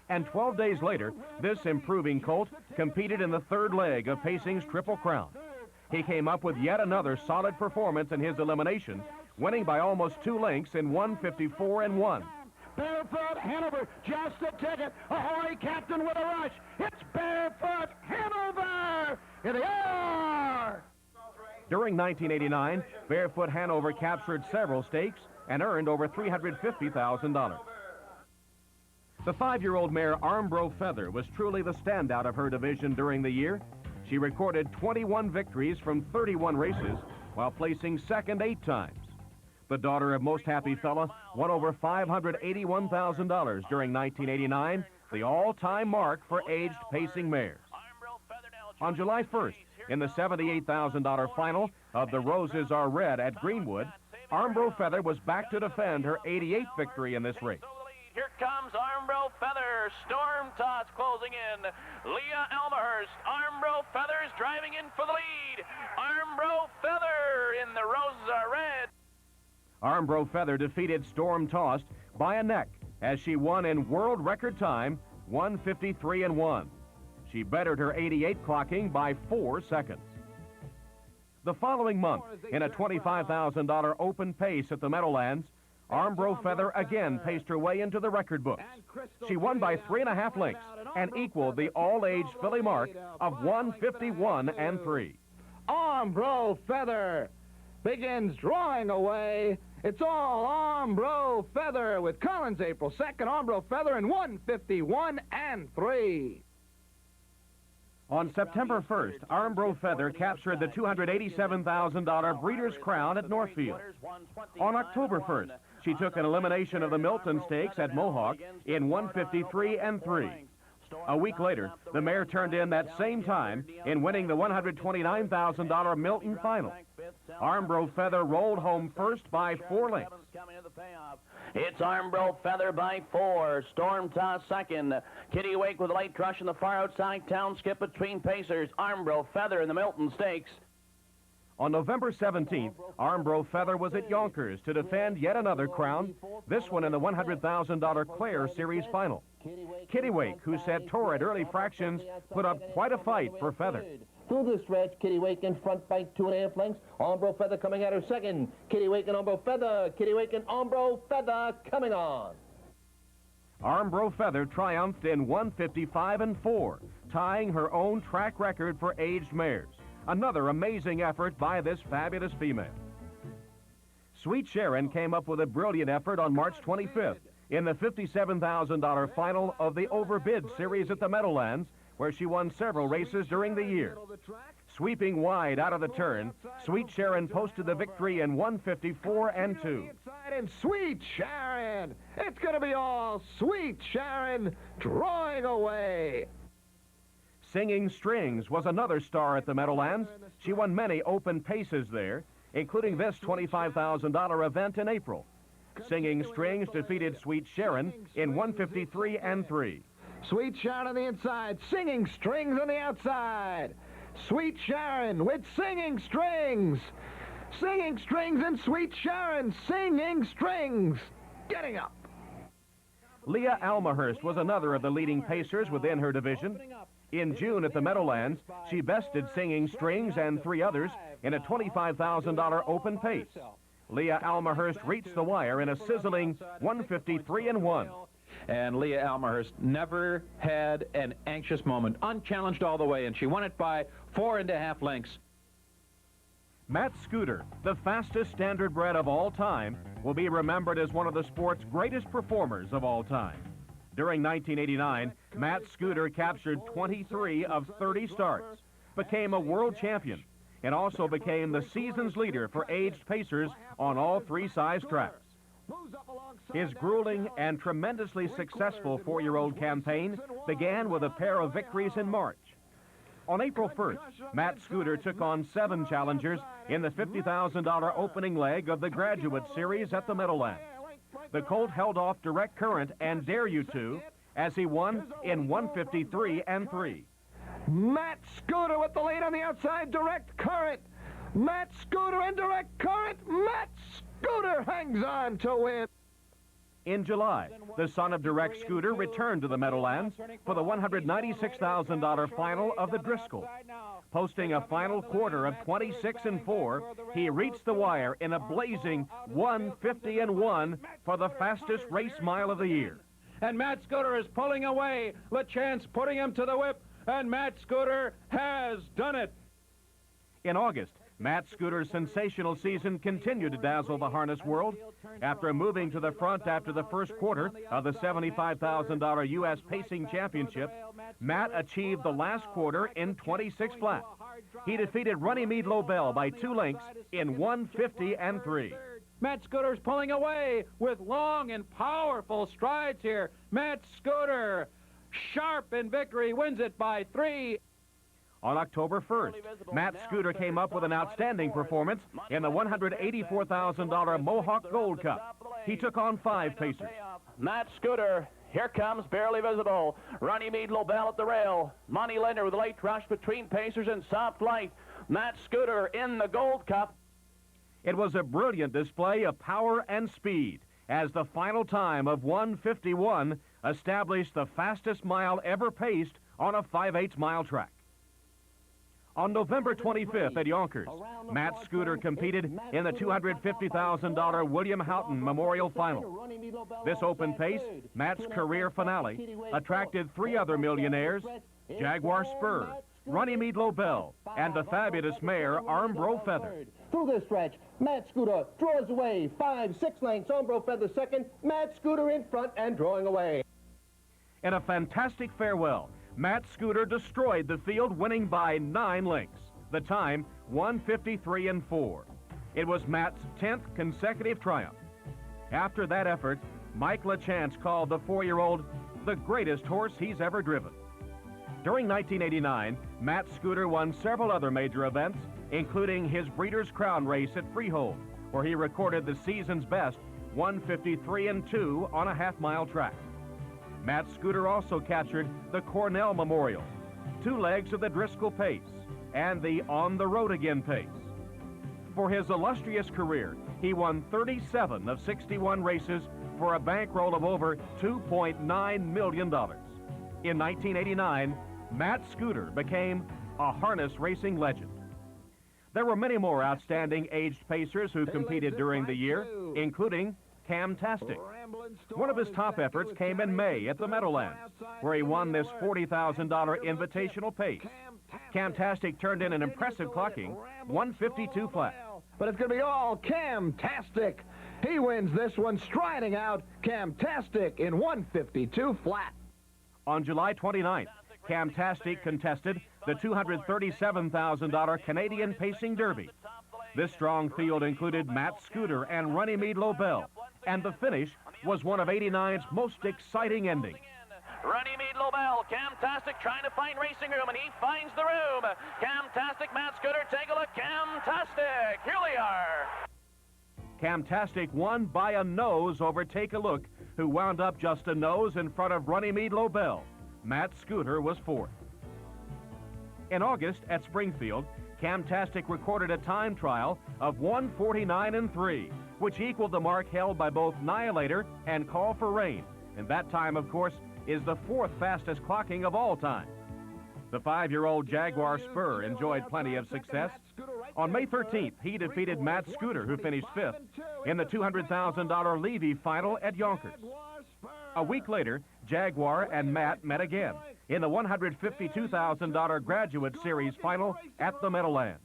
And 12 days later, this improving Colt competed in the third leg of Pacing's Triple Crown. He came up with yet another solid performance in his elimination, winning by almost 2 lengths in 1:54-1. Barefoot Hanover, just a ticket. Ahoy, Captain, with a rush. It's Barefoot Hanover. Here they are. During 1989, Barefoot Hanover captured several stakes and earned over $350,000. The 5-year-old mare Armbro Feather was truly the standout of her division during the year. She recorded 21 victories from 31 races while placing second 8 times. The daughter of Most Happy Fella won over $581,000 during 1989, the all-time mark for aged pacing mares. On July 1st, in the $78,000 final of The Roses Are Red at Greenwood, Armbro Feather was back to defend her 88th victory in this race. Here comes Armbro Feather. Storm Toss closing in. Leah Elmhurst. Armbro Feather's driving in for the lead. Armbro Feather in The Roses Are Red. Armbro Feather defeated Storm Tossed by a neck as she won in world record time, 1:53-1. She bettered her 88 clocking by 4 seconds. The following month, in a $25,000 open pace at the Meadowlands, Armbro Feather again paced her way into the record books. She won by 3.5 lengths and equaled the all-age filly mark of 1:51-3. Armbro Feather begins drawing away. It's all Armbro Feather with Collins April 2nd. Armbro Feather in 1:51-3. On September 1st, Armbro Feather captured the $287,000 Breeders' Crown at Northfield. On October 1st, she took an elimination of the Milton Stakes at Mohawk in 1:53-3. A week later, the mare turned in that same time in winning the $129,000 Milton final. Armbro Feather rolled home first by 4 lengths. It's Armbro Feather by 4. Storm Toss second. Kitty Wake with a light rush in the far outside. Town skip between pacers. Armbro Feather in the Milton Stakes. On November 17th, Armbro Feather was at Yonkers to defend yet another crown, this one in the $100,000 Clare Series final. Kitty Wake, who set torrid early fractions, put up quite a fight for Feather. Through the stretch, Kitty Wake in front by 2.5 lengths. Armbro Feather coming at her second. Kitty Wake and Armbro Feather. Kitty Wake and Armbro Feather coming on. Armbro Feather triumphed in 155-4, tying her own track record for aged mares. Another amazing effort by this fabulous female. Sweet Sharon came up with a brilliant effort on March 25th in the $57,000 final of the Overbid Series at the Meadowlands, where she won several races during the year. Sweeping wide out of the turn, Sweet Sharon posted the victory in 154-2. And Sweet Sharon, it's going to be all Sweet Sharon drawing away. Singing Strings was another star at the Meadowlands. She won many open paces there, including this $25,000 event in April. Singing Strings defeated Sweet Sharon in 153-3. Sweet Sharon on the inside, Singing Strings on the outside. Sweet Sharon with Singing Strings. Singing Strings and Sweet Sharon, Singing Strings. Getting up. Leah Almahurst was another of the leading pacers within her division. In June at the Meadowlands, she bested Singing Strings and 3 others in a $25,000 open pace. Leah Almahurst reached the wire in a sizzling 153-1. And Leah Almahurst never had an anxious moment, unchallenged all the way, and she won it by 4.5 lengths. Matt Scooter, the fastest standardbred of all time, will be remembered as one of the sport's greatest performers of all time. During 1989, Matt Scooter captured 23 of 30 starts, became a world champion, and also became the season's leader for aged pacers on all 3 size tracks. His grueling and tremendously successful 4-year-old campaign began with a pair of victories in March. On April 1st, Matt Scooter took on 7 challengers in the $50,000 opening leg of the Graduate Series at the Meadowlands. The Colt held off Direct Current and Dare You To as he won in 153-3. Matt Scooter with the lead on the outside, Direct Current. Matt Scooter and Direct Current. Matt Scooter hangs on to win. In July, the son of Direct Scooter returned to the Meadowlands for the $196,000 final of the Driscoll. Posting a final quarter of 26-4, he reached the wire in a blazing 150-1 for the fastest race mile of the year. And Matt Scooter is pulling away. LeChance putting him to the whip, and Matt Scooter has done it. In August, Matt Scooter's sensational season continued to dazzle the harness world. After moving to the front after the first quarter of the $75,000 U.S. Pacing Championship, Matt achieved the last quarter in 26 flat. He defeated Runnymede Lobel by 2 lengths in 150-3. Matt Scooter's pulling away with long and powerful strides here. Matt Scooter, sharp in victory, wins it by 3. On October 1st, Matt Scooter came up with an outstanding performance in the $184,000 Mohawk Gold Cup. He took on 5 pacers. Matt Scooter, here comes Barely Visible. Runnymede Lobel at the rail. Monty Linder with a late rush between pacers and Soft Light. Matt Scooter in the Gold Cup. It was a brilliant display of power and speed as the final time of 151 established the fastest mile ever paced on a 5/8 mile track. On November 25th at Yonkers, Matt Scooter competed in the $250,000 William Houghton Memorial Final. This open pace, Matt's career finale, attracted 3 other millionaires, Jaguar Spur, Runnymede Lobel, and the fabulous mare Armbro Feather. Through the stretch, Matt Scooter draws away 5-6 lengths. Armbro Feather second. Matt Scooter in front and drawing away. In a fantastic farewell, Matt Scooter destroyed the field, winning by 9 lengths. The time, 153-4. It was Matt's 10th consecutive triumph. After that effort, Mike LeChance called the 4-year-old the greatest horse he's ever driven. During 1989, Matt Scooter won several other major events, including his Breeders' Crown race at Freehold, where he recorded the season's best 153-2 on a half-mile track. Matt Scooter also captured the Cornell Memorial, 2 legs of the Driscoll Pace, and the On the Road Again Pace. For his illustrious career, he won 37 of 61 races for a bankroll of over $2.9 million. In 1989, Matt Scooter became a harness racing legend. There were many more outstanding aged pacers who competed during the year, including Camtastic. One of his top efforts came in May at the Meadowlands, where he won this $40,000 invitational pace. Camtastic turned in an impressive clocking, 152 flat. But it's going to be all Camtastic. He wins this one striding out, Camtastic in 152 flat. On July 29th, Camtastic contested the $237,000 Canadian Pacing Derby. This strong field included Matt Scooter and Runnymede Lobel, and the finish was one of '89's most exciting endings. Runnymede Lobel, Camtastic trying to find racing room, and he finds the room. Camtastic, Matt Scooter, take a look. Camtastic, here they are. Camtastic won by a nose over Take a Look, who wound up just a nose in front of Runnymede Lobel. Matt Scooter was 4th. In August at Springfield, Camtastic recorded a time trial of 149-3, which equaled the mark held by both Nihilator and Call for Rain, and that time, of course, is the 4th fastest clocking of all time. The 5-year-old Jaguar Spur enjoyed plenty of success. On May 13th, he defeated Matt Scooter, who finished 5th, in the $200,000 Levy final at Yonkers. A week later, Jaguar and Matt met again in the $152,000 Graduate Series final at the Meadowlands.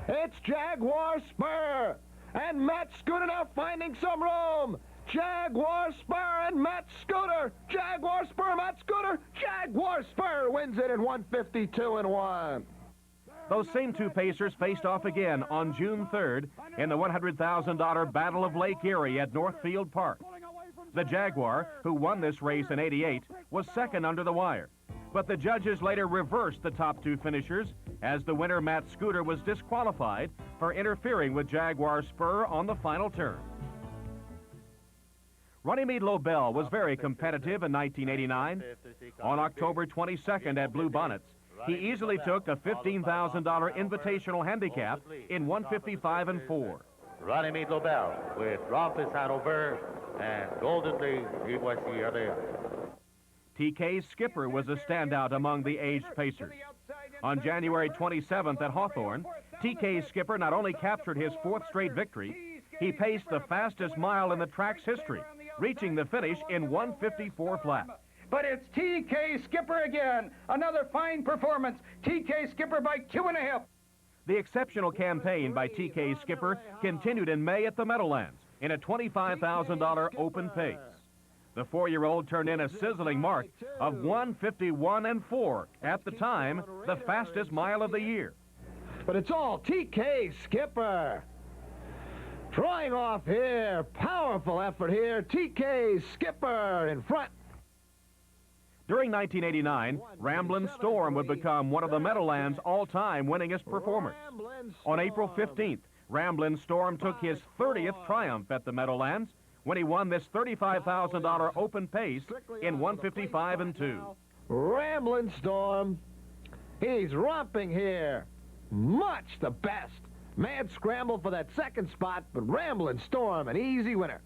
It's Jaguar Spur, and Matt Scooter now finding some room. Jaguar Spur and Matt Scooter. Jaguar Spur, Matt Scooter. Jaguar Spur wins it in 152-1. Those same 2 pacers faced off again on June 3rd in the $100,000 Battle of Lake Erie at Northfield Park. The Jaguar, who won this race in '88, was 2nd under the wire. But the judges later reversed the top 2 finishers, as the winner, Matt Scooter, was disqualified for interfering with Jaguar Spur on the final turn. Runnymede Lobel was very competitive in 1989. On October 22nd at Blue Bonnets, he easily took a $15,000 invitational handicap in 155-4. Runnymede Lobel with Rompus Hanover and Golden League, he was the other. TK Skipper was a standout among the aged pacers. On January 27th at Hawthorne, TK Skipper not only captured his 4th straight victory, he paced the fastest mile in the track's history, reaching the finish in 154 flat. But it's TK Skipper again. Another fine performance. TK Skipper by 2.5. The exceptional campaign by TK Skipper continued in May at the Meadowlands in a $25,000 open pace. The 4-year-old turned in a sizzling mark of 151-4, at the time, the fastest mile of the year. But it's all TK Skipper. Trying off here, powerful effort here, TK Skipper in front. During 1989, Ramblin' Storm would become one of the Meadowlands' all-time winningest performers. On April 15th, Ramblin' Storm took his 30th triumph at the Meadowlands when he won this $35,000 open pace in 155-2. Ramblin' Storm, he's romping here. Much the best. Mad scramble for that 2nd spot, but Ramblin' Storm, an easy winner.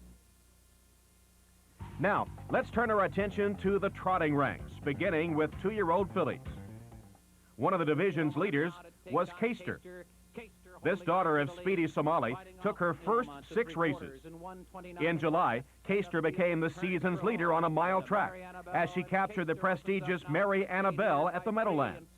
Now, let's turn our attention to the trotting ranks, beginning with 2-year-old fillies. One of the division's leaders was Caster. This daughter of Speedy Somali took her first 6 races. In July, Caster became the season's leader on a mile track as she captured the prestigious Mary Annabelle at the Meadowlands.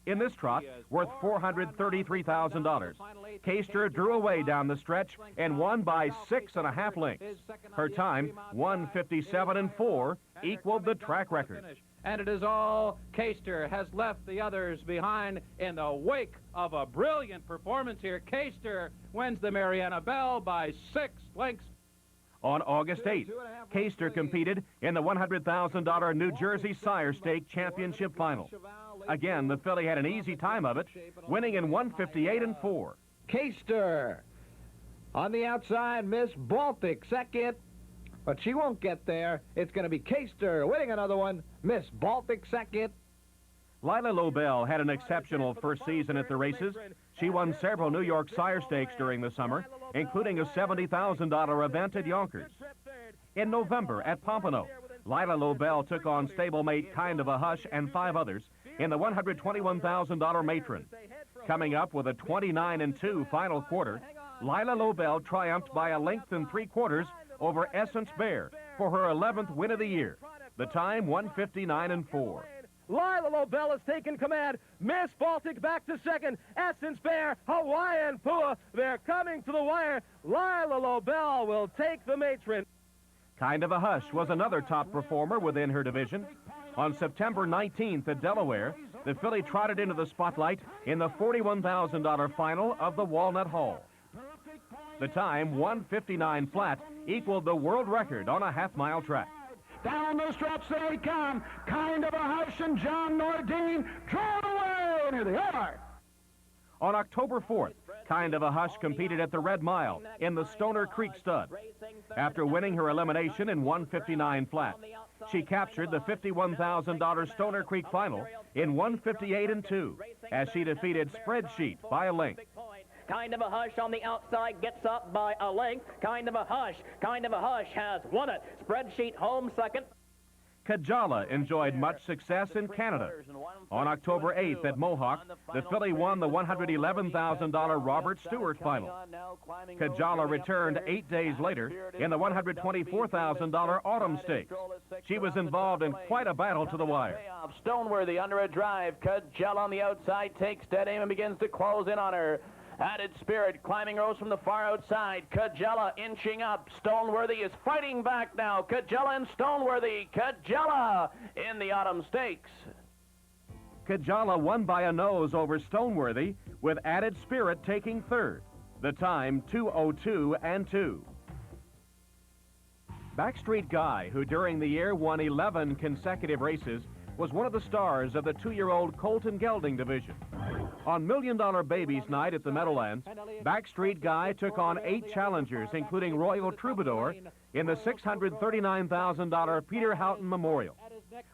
In this trot, worth $433,000, Caster drew away down the stretch and won by 6.5 lengths. Her time, 157-4, equaled the track record. And it is all Caster has left the others behind in the wake of a brilliant performance here. Caster wins the Mary Annabelle by 6 lengths. On August 8th, Caster competed in the $100,000 New Jersey Sire Stake Championship Final. Again, the filly had an easy time of it, winning in 158-4. Caster. On the outside, Miss Baltic second. But she won't get there. It's going to be Caster winning another one. Miss Baltic second. Lila Lobel had an exceptional first season at the races. She won several New York Sire Stakes during the summer, including a $70,000 event at Yonkers. In November at Pompano, Lila Lobel took on stablemate Kind of a Hush and 5 others in the $121,000 matron. Coming up with a 29-2 final quarter, Lila Lobel triumphed by a length and 3/4 over Essence Bear for her 11th win of the year. The time, 159-4. Lila Lobel has taken command. Miss Baltic back to second. Essence Bear, Hawaiian Pua, they're coming to the wire. Lila Lobel will take the matron. Kind of a Hush was another top performer within her division. On September 19th at Delaware, the filly trotted into the spotlight in the $41,000 final of the Walnut Hall. The time, 159 flat, equaled the world record on a half-mile track. Down the stretch they come. Kind of a Hush and John Nordine drawn away. Here they are. On October 4th, Kind of a Hush competed at the Red Mile in the Stoner Creek Stud. After winning her elimination in 159 flat, she captured the $51,000 Stoner Creek final in 158-2 as she defeated Spreadsheet by a length. Kind of a Hush on the outside gets up by a length. Kind of a Hush has won it. Spreadsheet home second. Kajala enjoyed much success in Canada. On October 8th at Mohawk, the filly won the $111,000 Robert Stewart final. Kajala returned 8 days later in the $124,000 Autumn Stakes. She was involved in quite a battle to the wire. Stoneworthy under a drive. Kajala on the outside takes dead aim and begins to close in on her. Added Spirit climbing rows from the far outside. Kajala inching up. Stoneworthy is fighting back now. Kajala and Stoneworthy. Kajala in the Autumn Stakes. Kajala won by a nose over Stoneworthy, with Added Spirit taking third. The time, 2:02-2. Backstreet Guy, who during the year won 11 consecutive races, was one of the stars of the 2-year-old Colt and Gelding division. On $1 Million Babies Night at the Meadowlands, Backstreet Guy took on 8 challengers, including Royal Troubadour, in the $639,000 Peter Houghton Memorial.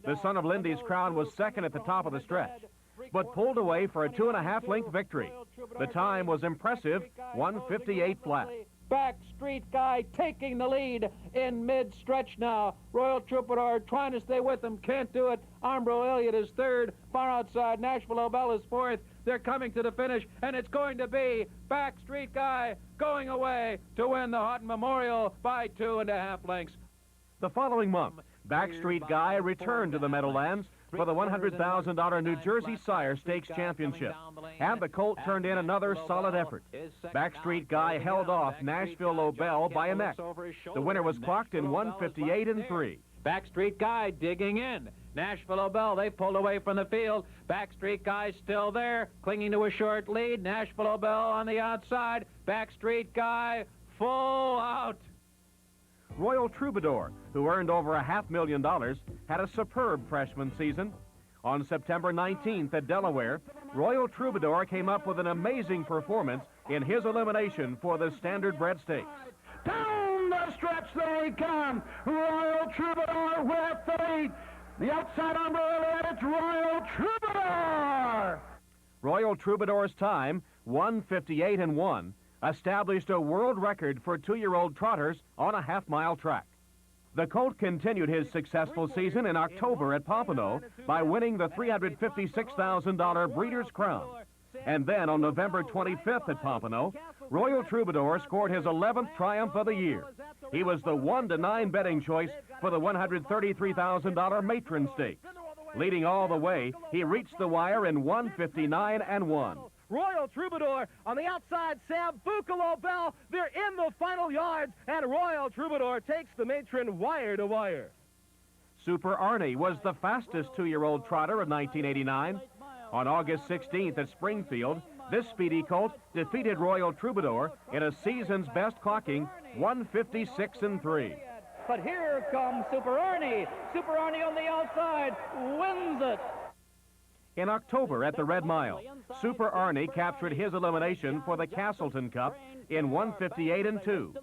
The son of Lindy's Crown was second at the top of the stretch, but pulled away for a 2.5-length victory. The time was impressive, 158 flat. Backstreet Guy taking the lead in mid-stretch now. Royal Troubadour trying to stay with them, can't do it. Armbro Elliott is third. Far outside, Nashville Obel is fourth. They're coming to the finish, and it's going to be Backstreet Guy going away to win the Houghton Memorial by 2.5 lengths. The following month, Backstreet Guy returned to the Meadowlands for the $100,000 New Jersey Sire Stakes Championship, and the Colt turned in another solid effort. Backstreet Guy held off Nashville Lobel by a neck. The winner was clocked in 158-3. Backstreet Guy digging in. Nashville Obel, they pulled away from the field. Backstreet Guy still there, clinging to a short lead. Nashville Obel on the outside. Backstreet Guy full out. Royal Troubadour, who earned over $500,000, had a superb freshman season. On September 19th at Delaware, Royal Troubadour came up with an amazing performance in his elimination for the Standard Bred Stakes. Down the stretch they come. Royal Troubadour with the lead. The outside Armbro, it's Royal Troubadour. Royal Troubadour's time, 158-1, established a world record for 2-year-old trotters on a half-mile track. The Colt continued his successful season in October at Pompano by winning the $356,000 Breeders' Crown. And then on November 25th at Pompano, Royal Troubadour scored his 11th triumph of the year. He was the 1-9 betting choice for the $133,000 Matron Stakes. Leading all the way, he reached the wire in 159-1. Royal Troubadour on the outside, Sam Lobel. They're in the final yards, and Royal Troubadour takes the matron wire to wire. Super Arnie was the fastest 2-year-old trotter of 1989. On August 16th at Springfield, This speedy colt defeated Royal Troubadour in a season's best, clocking 156-3. But here comes Super Arnie. Super Arnie on the outside wins it. In October at the Red Mile, Super Arnie captured his elimination for the Castleton Cup in 158-2.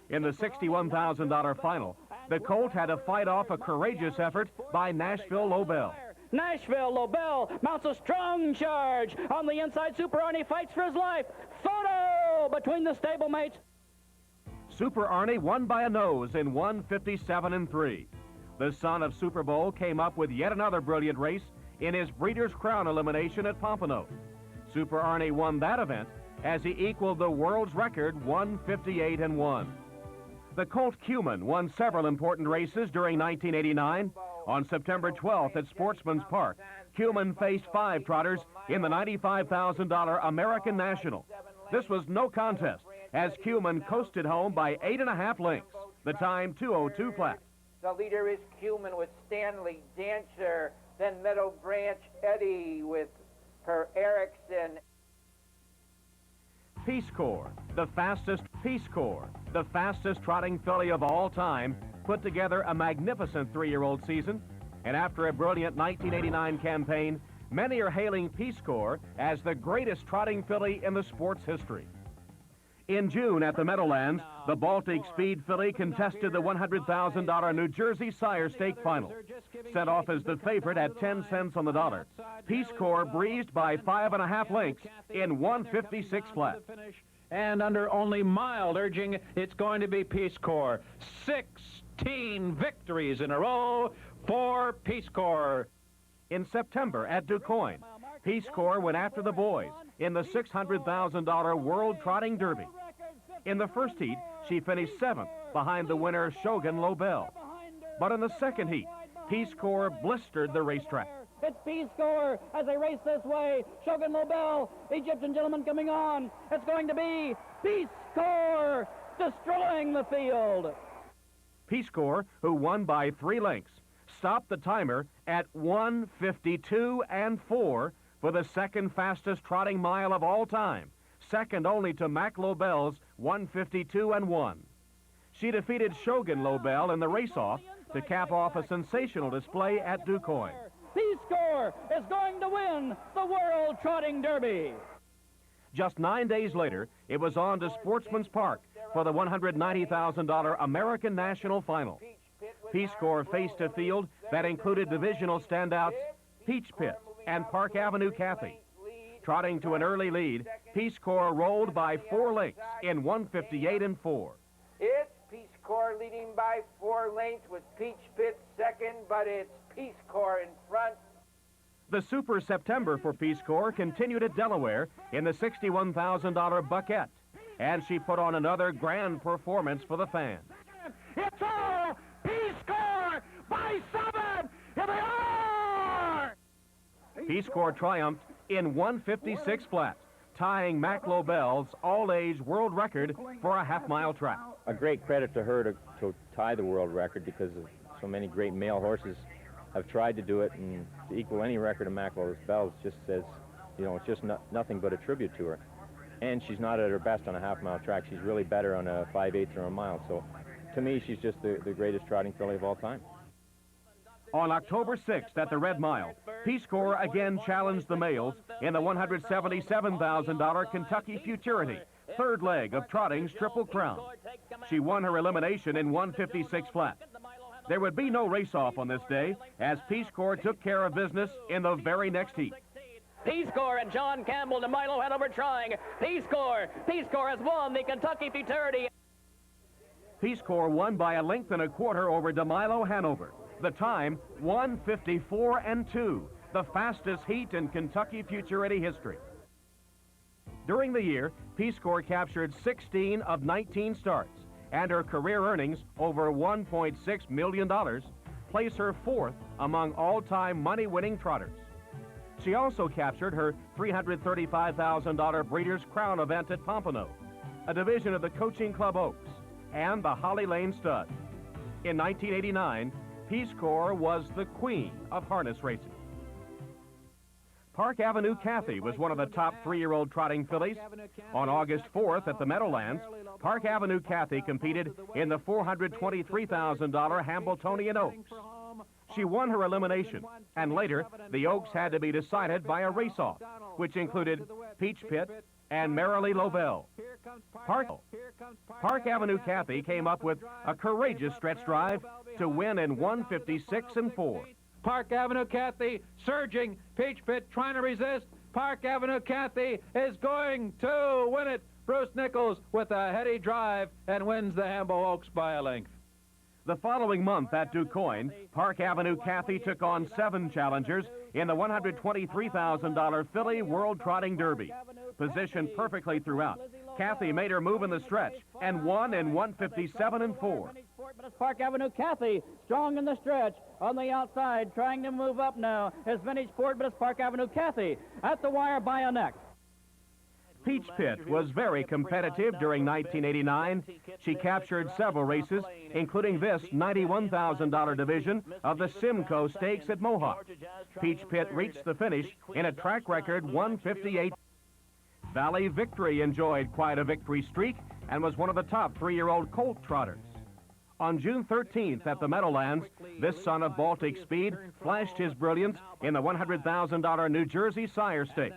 In the $61,000 final, the colt had to fight off a courageous effort by Nashville Lobel. Nashville Lobel mounts a strong charge. On the inside, Super Arnie fights for his life. Photo between the stablemates. Super Arnie won by a nose in 157-3. The son of Super Bowl came up with yet another brilliant race in his Breeders' Crown elimination at Pompano. Super Arnie won that event as he equaled the world's record 158-1. The Colt Cuman won several important races during 1989. On September 12th at Sportsman's Park, Cuman faced 5 trotters in the $95,000 American National. This was no contest, as Cuman coasted home by 8.5 lengths, the time 2:02 flat. The leader is Cuman with Stanley Dancer, then Meadow Branch Eddie with her Erickson. Peace Corps, the fastest trotting filly of all time, put together a magnificent 3-year-old season, and after a brilliant 1989 campaign, many are hailing Peace Corps as the greatest trotting filly in the sport's history. In June at the Meadowlands, the Baltic Speed filly contested the $100,000 New Jersey Sire Stake Final. Set off as the favorite at 10 cents on the dollar, Peace Corps breezed by 5.5 lengths in 156 flat. And under only mild urging, it's going to be Peace Corps. 16 victories in a row for Peace Corps. In September at DuQuoin, Peace Corps went after the boys in the $600,000 World Trotting Derby. In the first heat, she finished 7th behind the winner Shogun Lobel. But in the second heat, Peace Corps blistered the racetrack. It's Peace Corps as they race this way. Shogun Lobel, Egyptian gentleman coming on. It's going to be Peace Corps destroying the field. Peace Corps, who won by 3 lengths, stopped the timer at 1:52-4 for the second fastest trotting mile of all time, second only to Mac Lobel's 1:52-1. She defeated Shogun Lobel in the race-off to cap off a sensational display at DuQuoin. Peace Corps is going to win the World Trotting Derby. Just 9 days later, it was on to Sportsman's Park for the $190,000 American National Final. Peace Corps faced a field that included divisional standouts Peach Pit and Park Avenue Kathy. Trotting to an early lead, Peace Corps rolled by 4 lengths in 158-4. It's Peace Corps leading by 4 lengths with Peach Pit second, but it's Peace Corps in front. The Super September for Peace Corps continued at Delaware in the $61,000 Buckette, and she put on another grand performance for the fans. It's all Peace Corps by 7! Here they are! Peace Corps triumphed in 156 flat, tying Mac Lobel's all-age world record for a half-mile track. A great credit to her to tie the world record, because so many great male horses have tried to do it, and to equal any record of Mac Lobel's just says, you know, it's just nothing but a tribute to her. And she's not at her best on a half-mile track. She's really better on a 5/8 or a mile. So to me, she's just the greatest trotting filly of all time. On October 6th at the Red Mile, Peace Corps again challenged the males in the $177,000 Kentucky Futurity, third leg of trotting's Triple Crown. She won her elimination in 156 flat. There would be no race-off on this day, as Peace Corps took care of business in the very next heat. Peace Corps and John Campbell to Milo Hanover trying. Peace Corps has won the Kentucky Futurity. Peace Corps won by a length and a quarter over DeMilo Hanover. The time, 1:54-2, the fastest heat in Kentucky Futurity history. During the year, Peace Corps captured 16 of 19 starts, and her career earnings, over $1.6 million, place her 4th among all-time money-winning trotters. She also captured her $335,000 Breeders' Crown event at Pompano, a division of the Coaching Club Oaks, and the Holly Lane Stud. In 1989, Peace Corps was the queen of harness racing. Park Avenue Kathy was one of the top 3-year-old trotting fillies. On August 4th at the Meadowlands, Park Avenue Kathy competed in the $423,000 Hambletonian Oaks. She won her elimination, and later the Oaks had to be decided by a race-off, which included Peach Pit and Merrily Lobel. Park Avenue Kathy came up with a courageous stretch drive to win in 1:56.4. Park Avenue Kathy surging, Peach Pit trying to resist. Park Avenue Kathy is going to win it. Bruce Nichols with a heady drive and wins the Hambo Oaks by a length. The following month at DuQuoin, Park Avenue Kathy took on 7 challengers in the $123,000 Filly World Trotting Derby. Positioned perfectly throughout, Kathy made her move in the stretch and won in 1:57.4. Park Avenue Kathy, strong in the stretch. On the outside, trying to move up now, is Vintage Sport, but it's Park Avenue Kathy at the wire by a neck. Peach Pit was very competitive during 1989. She captured several races, including this $91,000 division of the Simcoe Stakes at Mohawk. Peach Pit reached the finish in a track record 1:58. Valley Victory enjoyed quite a victory streak and was one of the top 3-year-old Colt trotters. On June 13th at the Meadowlands, this son of Baltic speed flashed his brilliance in the $100,000 New Jersey Sire Stakes.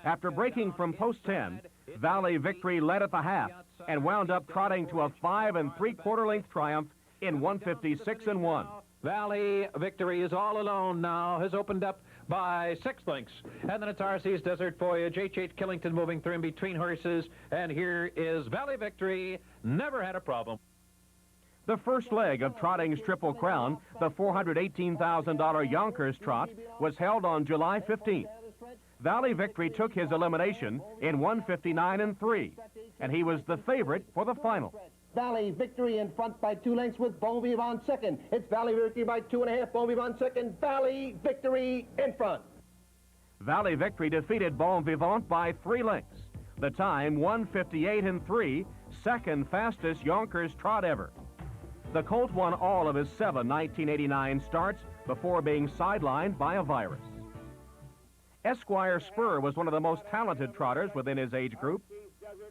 After breaking from post 10, Valley Victory led at the half and wound up trotting to a 5 3/4 length triumph in 1:56.1. Valley Victory is all alone now, has opened up by 6 lengths. And then it's RC's Desert Voyage, H.H. Killington moving through in between horses. And here is Valley Victory, never had a problem. The first leg of trotting's Triple Crown, the $418,000 Yonkers Trot, was held on July 15th. Valley Victory took his elimination in 1:59.3, and he was the favorite for the final. Valley Victory in front by 2 lengths with Bon Vivant second. It's Valley Victory by 2.5, Bon Vivant second. Valley Victory in front. Valley Victory defeated Bon Vivant by 3 lengths. The time 1:58.3, second fastest Yonkers trot ever. The Colt won all of his 7 1989 starts before being sidelined by a virus. Esquire Spur was one of the most talented trotters within his age group.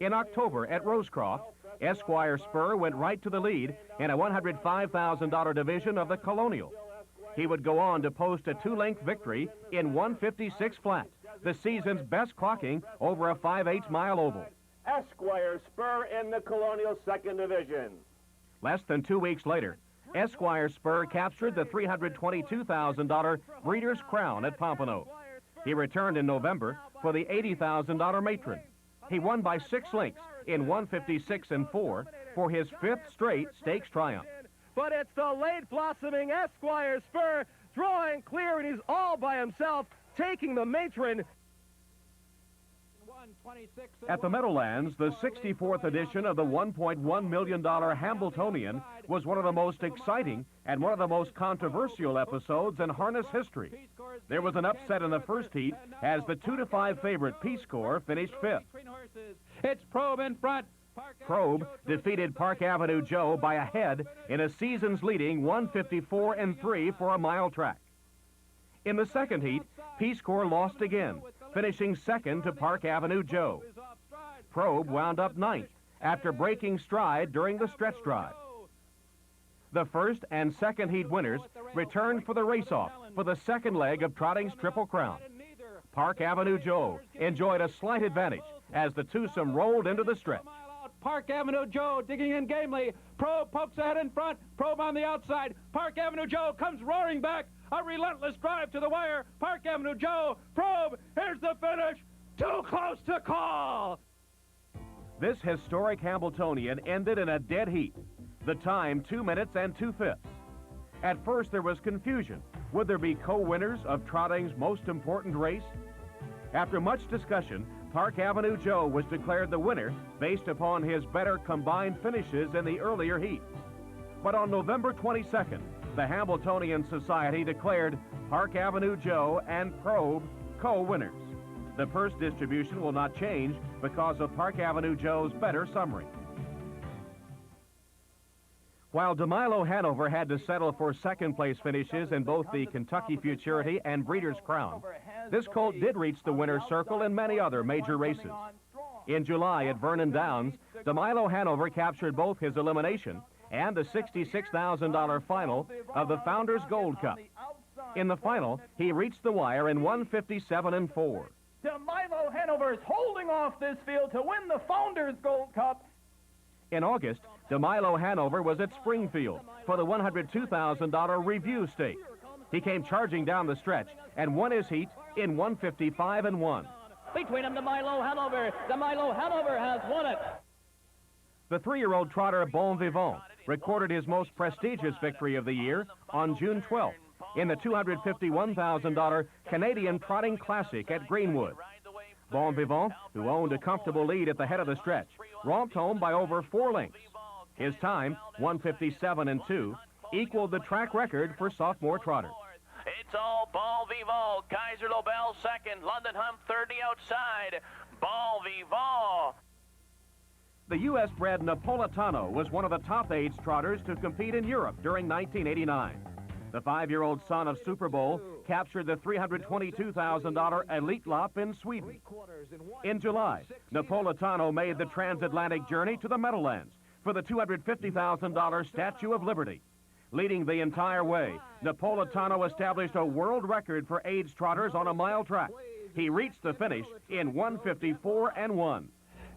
In October at Rosecroft, Esquire Spur went right to the lead in a $105,000 division of the Colonial. He would go on to post a 2-length victory in 1:56 flat, the season's best clocking over a 5/8 mile oval. Esquire Spur in the Colonial Second Division. Less than 2 weeks later, Esquire Spur captured the $322,000 Breeders' Crown at Pompano. He returned in November for the $80,000 Matron. He won by 6 lengths in 1:56.4 for his 5th straight stakes triumph. But it's the late-blossoming Esquire Spur drawing clear, and he's all by himself, taking the Matron. At the Meadowlands, the 64th edition of the $1.1 million Hambletonian was one of the most exciting and one of the most controversial episodes in harness history. There was an upset in the first heat as the 2-5 favorite Peace Corps finished 5th. It's Probe in front. Probe defeated Park Avenue Joe by a head in a season's leading 1:54.3 for a mile track. In the second heat, Peace Corps lost again, finishing second to Park Avenue Joe. Probe wound up 9th after breaking stride during the stretch drive. The first and second heat winners returned for the race-off for the second leg of trotting's Triple Crown. Park Avenue Joe enjoyed a slight advantage as the twosome rolled into the stretch. Park Avenue Joe digging in gamely. Probe pokes ahead in front. Probe on the outside. Park Avenue Joe comes roaring back. A relentless drive to the wire. Park Avenue Joe. Probe. Here's the finish. Too close to call. This historic Hambletonian ended in a dead heat. The time 2 minutes and 2/5. At first there was confusion. Would there be co-winners of trotting's most important race? After much discussion, Park Avenue Joe was declared the winner based upon his better combined finishes in the earlier heats. But on November 22nd, the Hambletonian Society declared Park Avenue Joe and Probe co-winners. The purse distribution will not change because of Park Avenue Joe's better summary. While DeMilo Hanover had to settle for second-place finishes in both the Kentucky Futurity and Breeders' Crown, this colt did reach the winner's circle in many other major races. In July at Vernon Downs, DeMilo Hanover captured both his elimination and the $66,000 final of the Founders Gold Cup. In the final, he reached the wire in 1:57.4. DeMilo Hanover is holding off this field to win the Founders Gold Cup. In August, DeMilo Hanover was at Springfield for the $102,000 Review Stake. He came charging down the stretch and won his heat in 1:55.1. Between them, DeMilo Hanover. DeMilo Hanover has won it. The 3-year-old trotter Bon Vivant recorded his most prestigious victory of the year on June 12th in the $251,000 Canadian Trotting Classic at Greenwood. Bon Vivant, who owned a comfortable lead at the head of the stretch, romped home by over 4 lengths. His time, 1:57.2, equaled the track record for sophomore trotter. It's all Bon Vivant. Kaiser Lobel second. London Hump third the outside. Bon Vivant. The U.S.-bred Napolitano was one of the top age trotters to compete in Europe during 1989. The 5-year-old son of Super Bowl captured the $322,000 Elite Lop in Sweden. In July, Napolitano made the transatlantic journey to the Meadowlands for the $250,000 Statue of Liberty. Leading the entire way, Napolitano established a world record for age trotters on a mile track. He reached the finish in 1:54.1.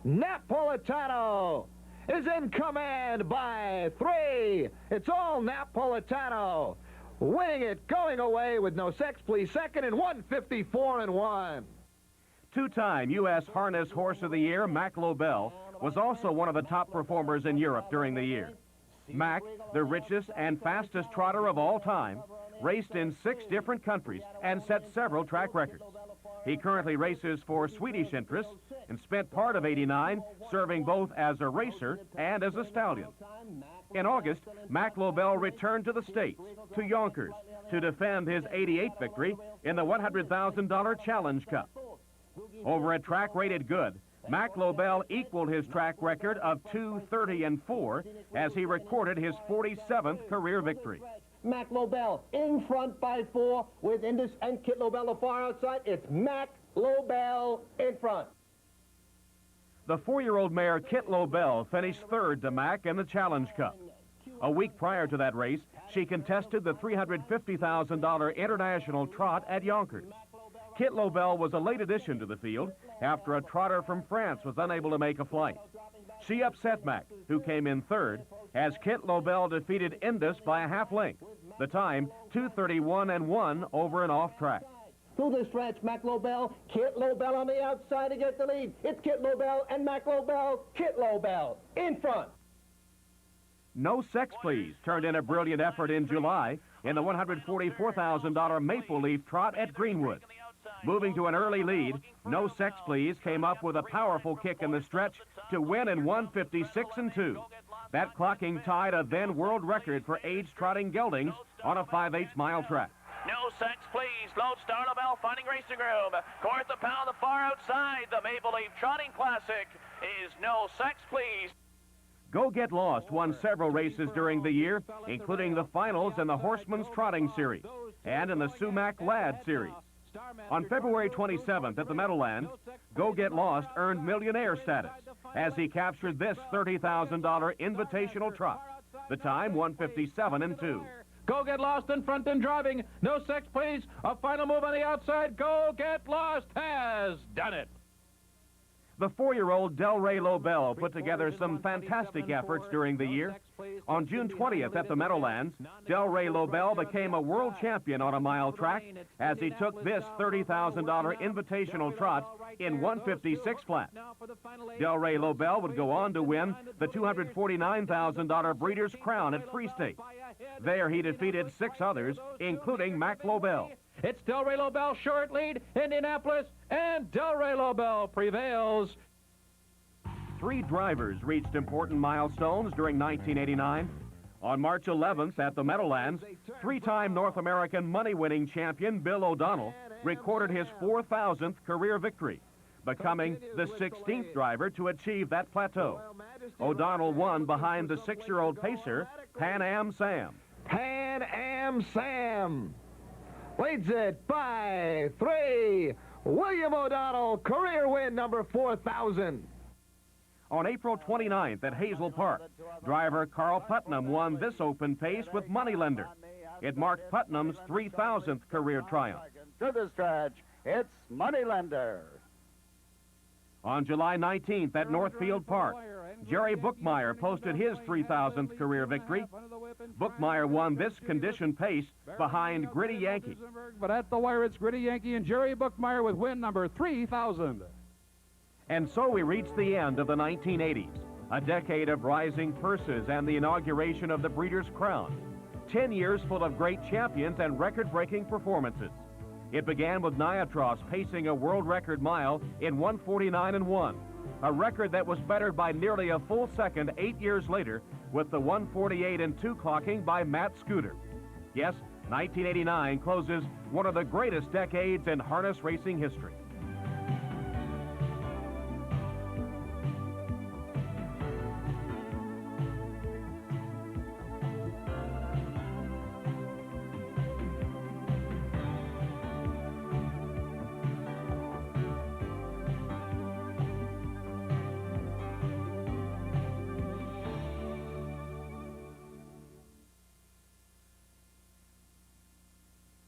Napolitano is in command by 3. It's all Napolitano. Winning it, going away with No Sex Please second in 1:54.1. Two-time U.S. Harness Horse of the Year, Mac Lobel, was also one of the top performers in Europe during the year. Mac, the richest and fastest trotter of all time, raced in 6 different countries and set several track records. He currently races for Swedish interests and spent part of '89 serving both as a racer and as a stallion. In August, Mac Lobel returned to the States, to Yonkers, to defend his '88 victory in the $100,000 Challenge Cup. Over a track rated good, Mac Lobel equaled his track record of 2:30.4 as he recorded his 47th career victory. Mac Lobel in front by 4 with Indus and Kit Lobel far outside. It's Mac Lobel in front. The 4-year-old mare Kit Lobel finished 3rd to Mac in the Challenge Cup. A week prior to that race, she contested the $350,000 International Trot at Yonkers. Kit Lobel was a late addition to the field after a trotter from France was unable to make a flight. She upset Mac, who came in 3rd, as Kit Lobel defeated Indus by a half length. The time, 2:31.1 over and off track. Through the stretch, Mac Lobel, Kit Lobel on the outside to get the lead. It's Kit Lobel and Mac Lobel, Kit Lobel in front. No Sex Please turned in a brilliant effort in July in the $144,000 Maple Leaf Trot at Greenwood. Moving to an early lead, No Sex Please came up with a powerful kick in the stretch to win in 1:56.2. That clocking tied a then world record for age trotting geldings on a 5/8 mile track. No Sex Please. Lone Star Lobel finding racing room. 1/4 a pound the far outside. The Maple Leaf Trotting Classic is No Sex Please. Go Get Lost won several races during the year, including the finals in the Horseman's Trotting Series and in the Sumac Lad Series. On February 27th at the Meadowlands, Go Get Lost earned millionaire status as he captured this $30,000 invitational trot. The time, 1:57.2. Go Get Lost in front and driving. No Sex Please. A final move on the outside. Go Get Lost has done it. The 4-year-old Delray Lobel put together some fantastic efforts during the year. On June 20th at the Meadowlands, Delray Lobel became a world champion on a mile track as he took this $30,000 invitational trot in 1:56 flat. Delray Lobel would go on to win the $249,000 Breeders' Crown at Free State. There he defeated 6 others, including Mac Lobel. It's Delray Lobel short lead, Indianapolis, and Delray Lobel prevails. 3 drivers reached important milestones during 1989. On March 11th at the Meadowlands, 3-time North American money-winning champion Bill O'Donnell recorded his 4,000th career victory. becoming the 16th driver to achieve that plateau. O'Donnell won behind the 6-year-old pacer, Pan Am Sam. Pan Am Sam leads it by 3. William O'Donnell, career win number 4,000. On April 29th at Hazel Park, driver Carl Putnam won this open pace with Moneylender. It marked Putnam's 3,000th career triumph. To the stretch, it's Moneylender. On July 19th at Northfield Park, Jerry Bookmeyer posted his 3,000th career victory. Bookmeyer won this condition pace behind Gritty Yankee. But at the wire, it's Gritty Yankee and Jerry Bookmeyer with win number 3,000. And so we reach the end of the 1980s, a decade of rising purses and the inauguration of the Breeders' Crown. 10 years full of great champions and record-breaking performances. It began with Niatros pacing a world record mile in 1:49.1, a record that was bettered by nearly a full second 8 years later with the 1:48.2 clocking by Matt Scooter. Yes, 1989 closes one of the greatest decades in harness racing history.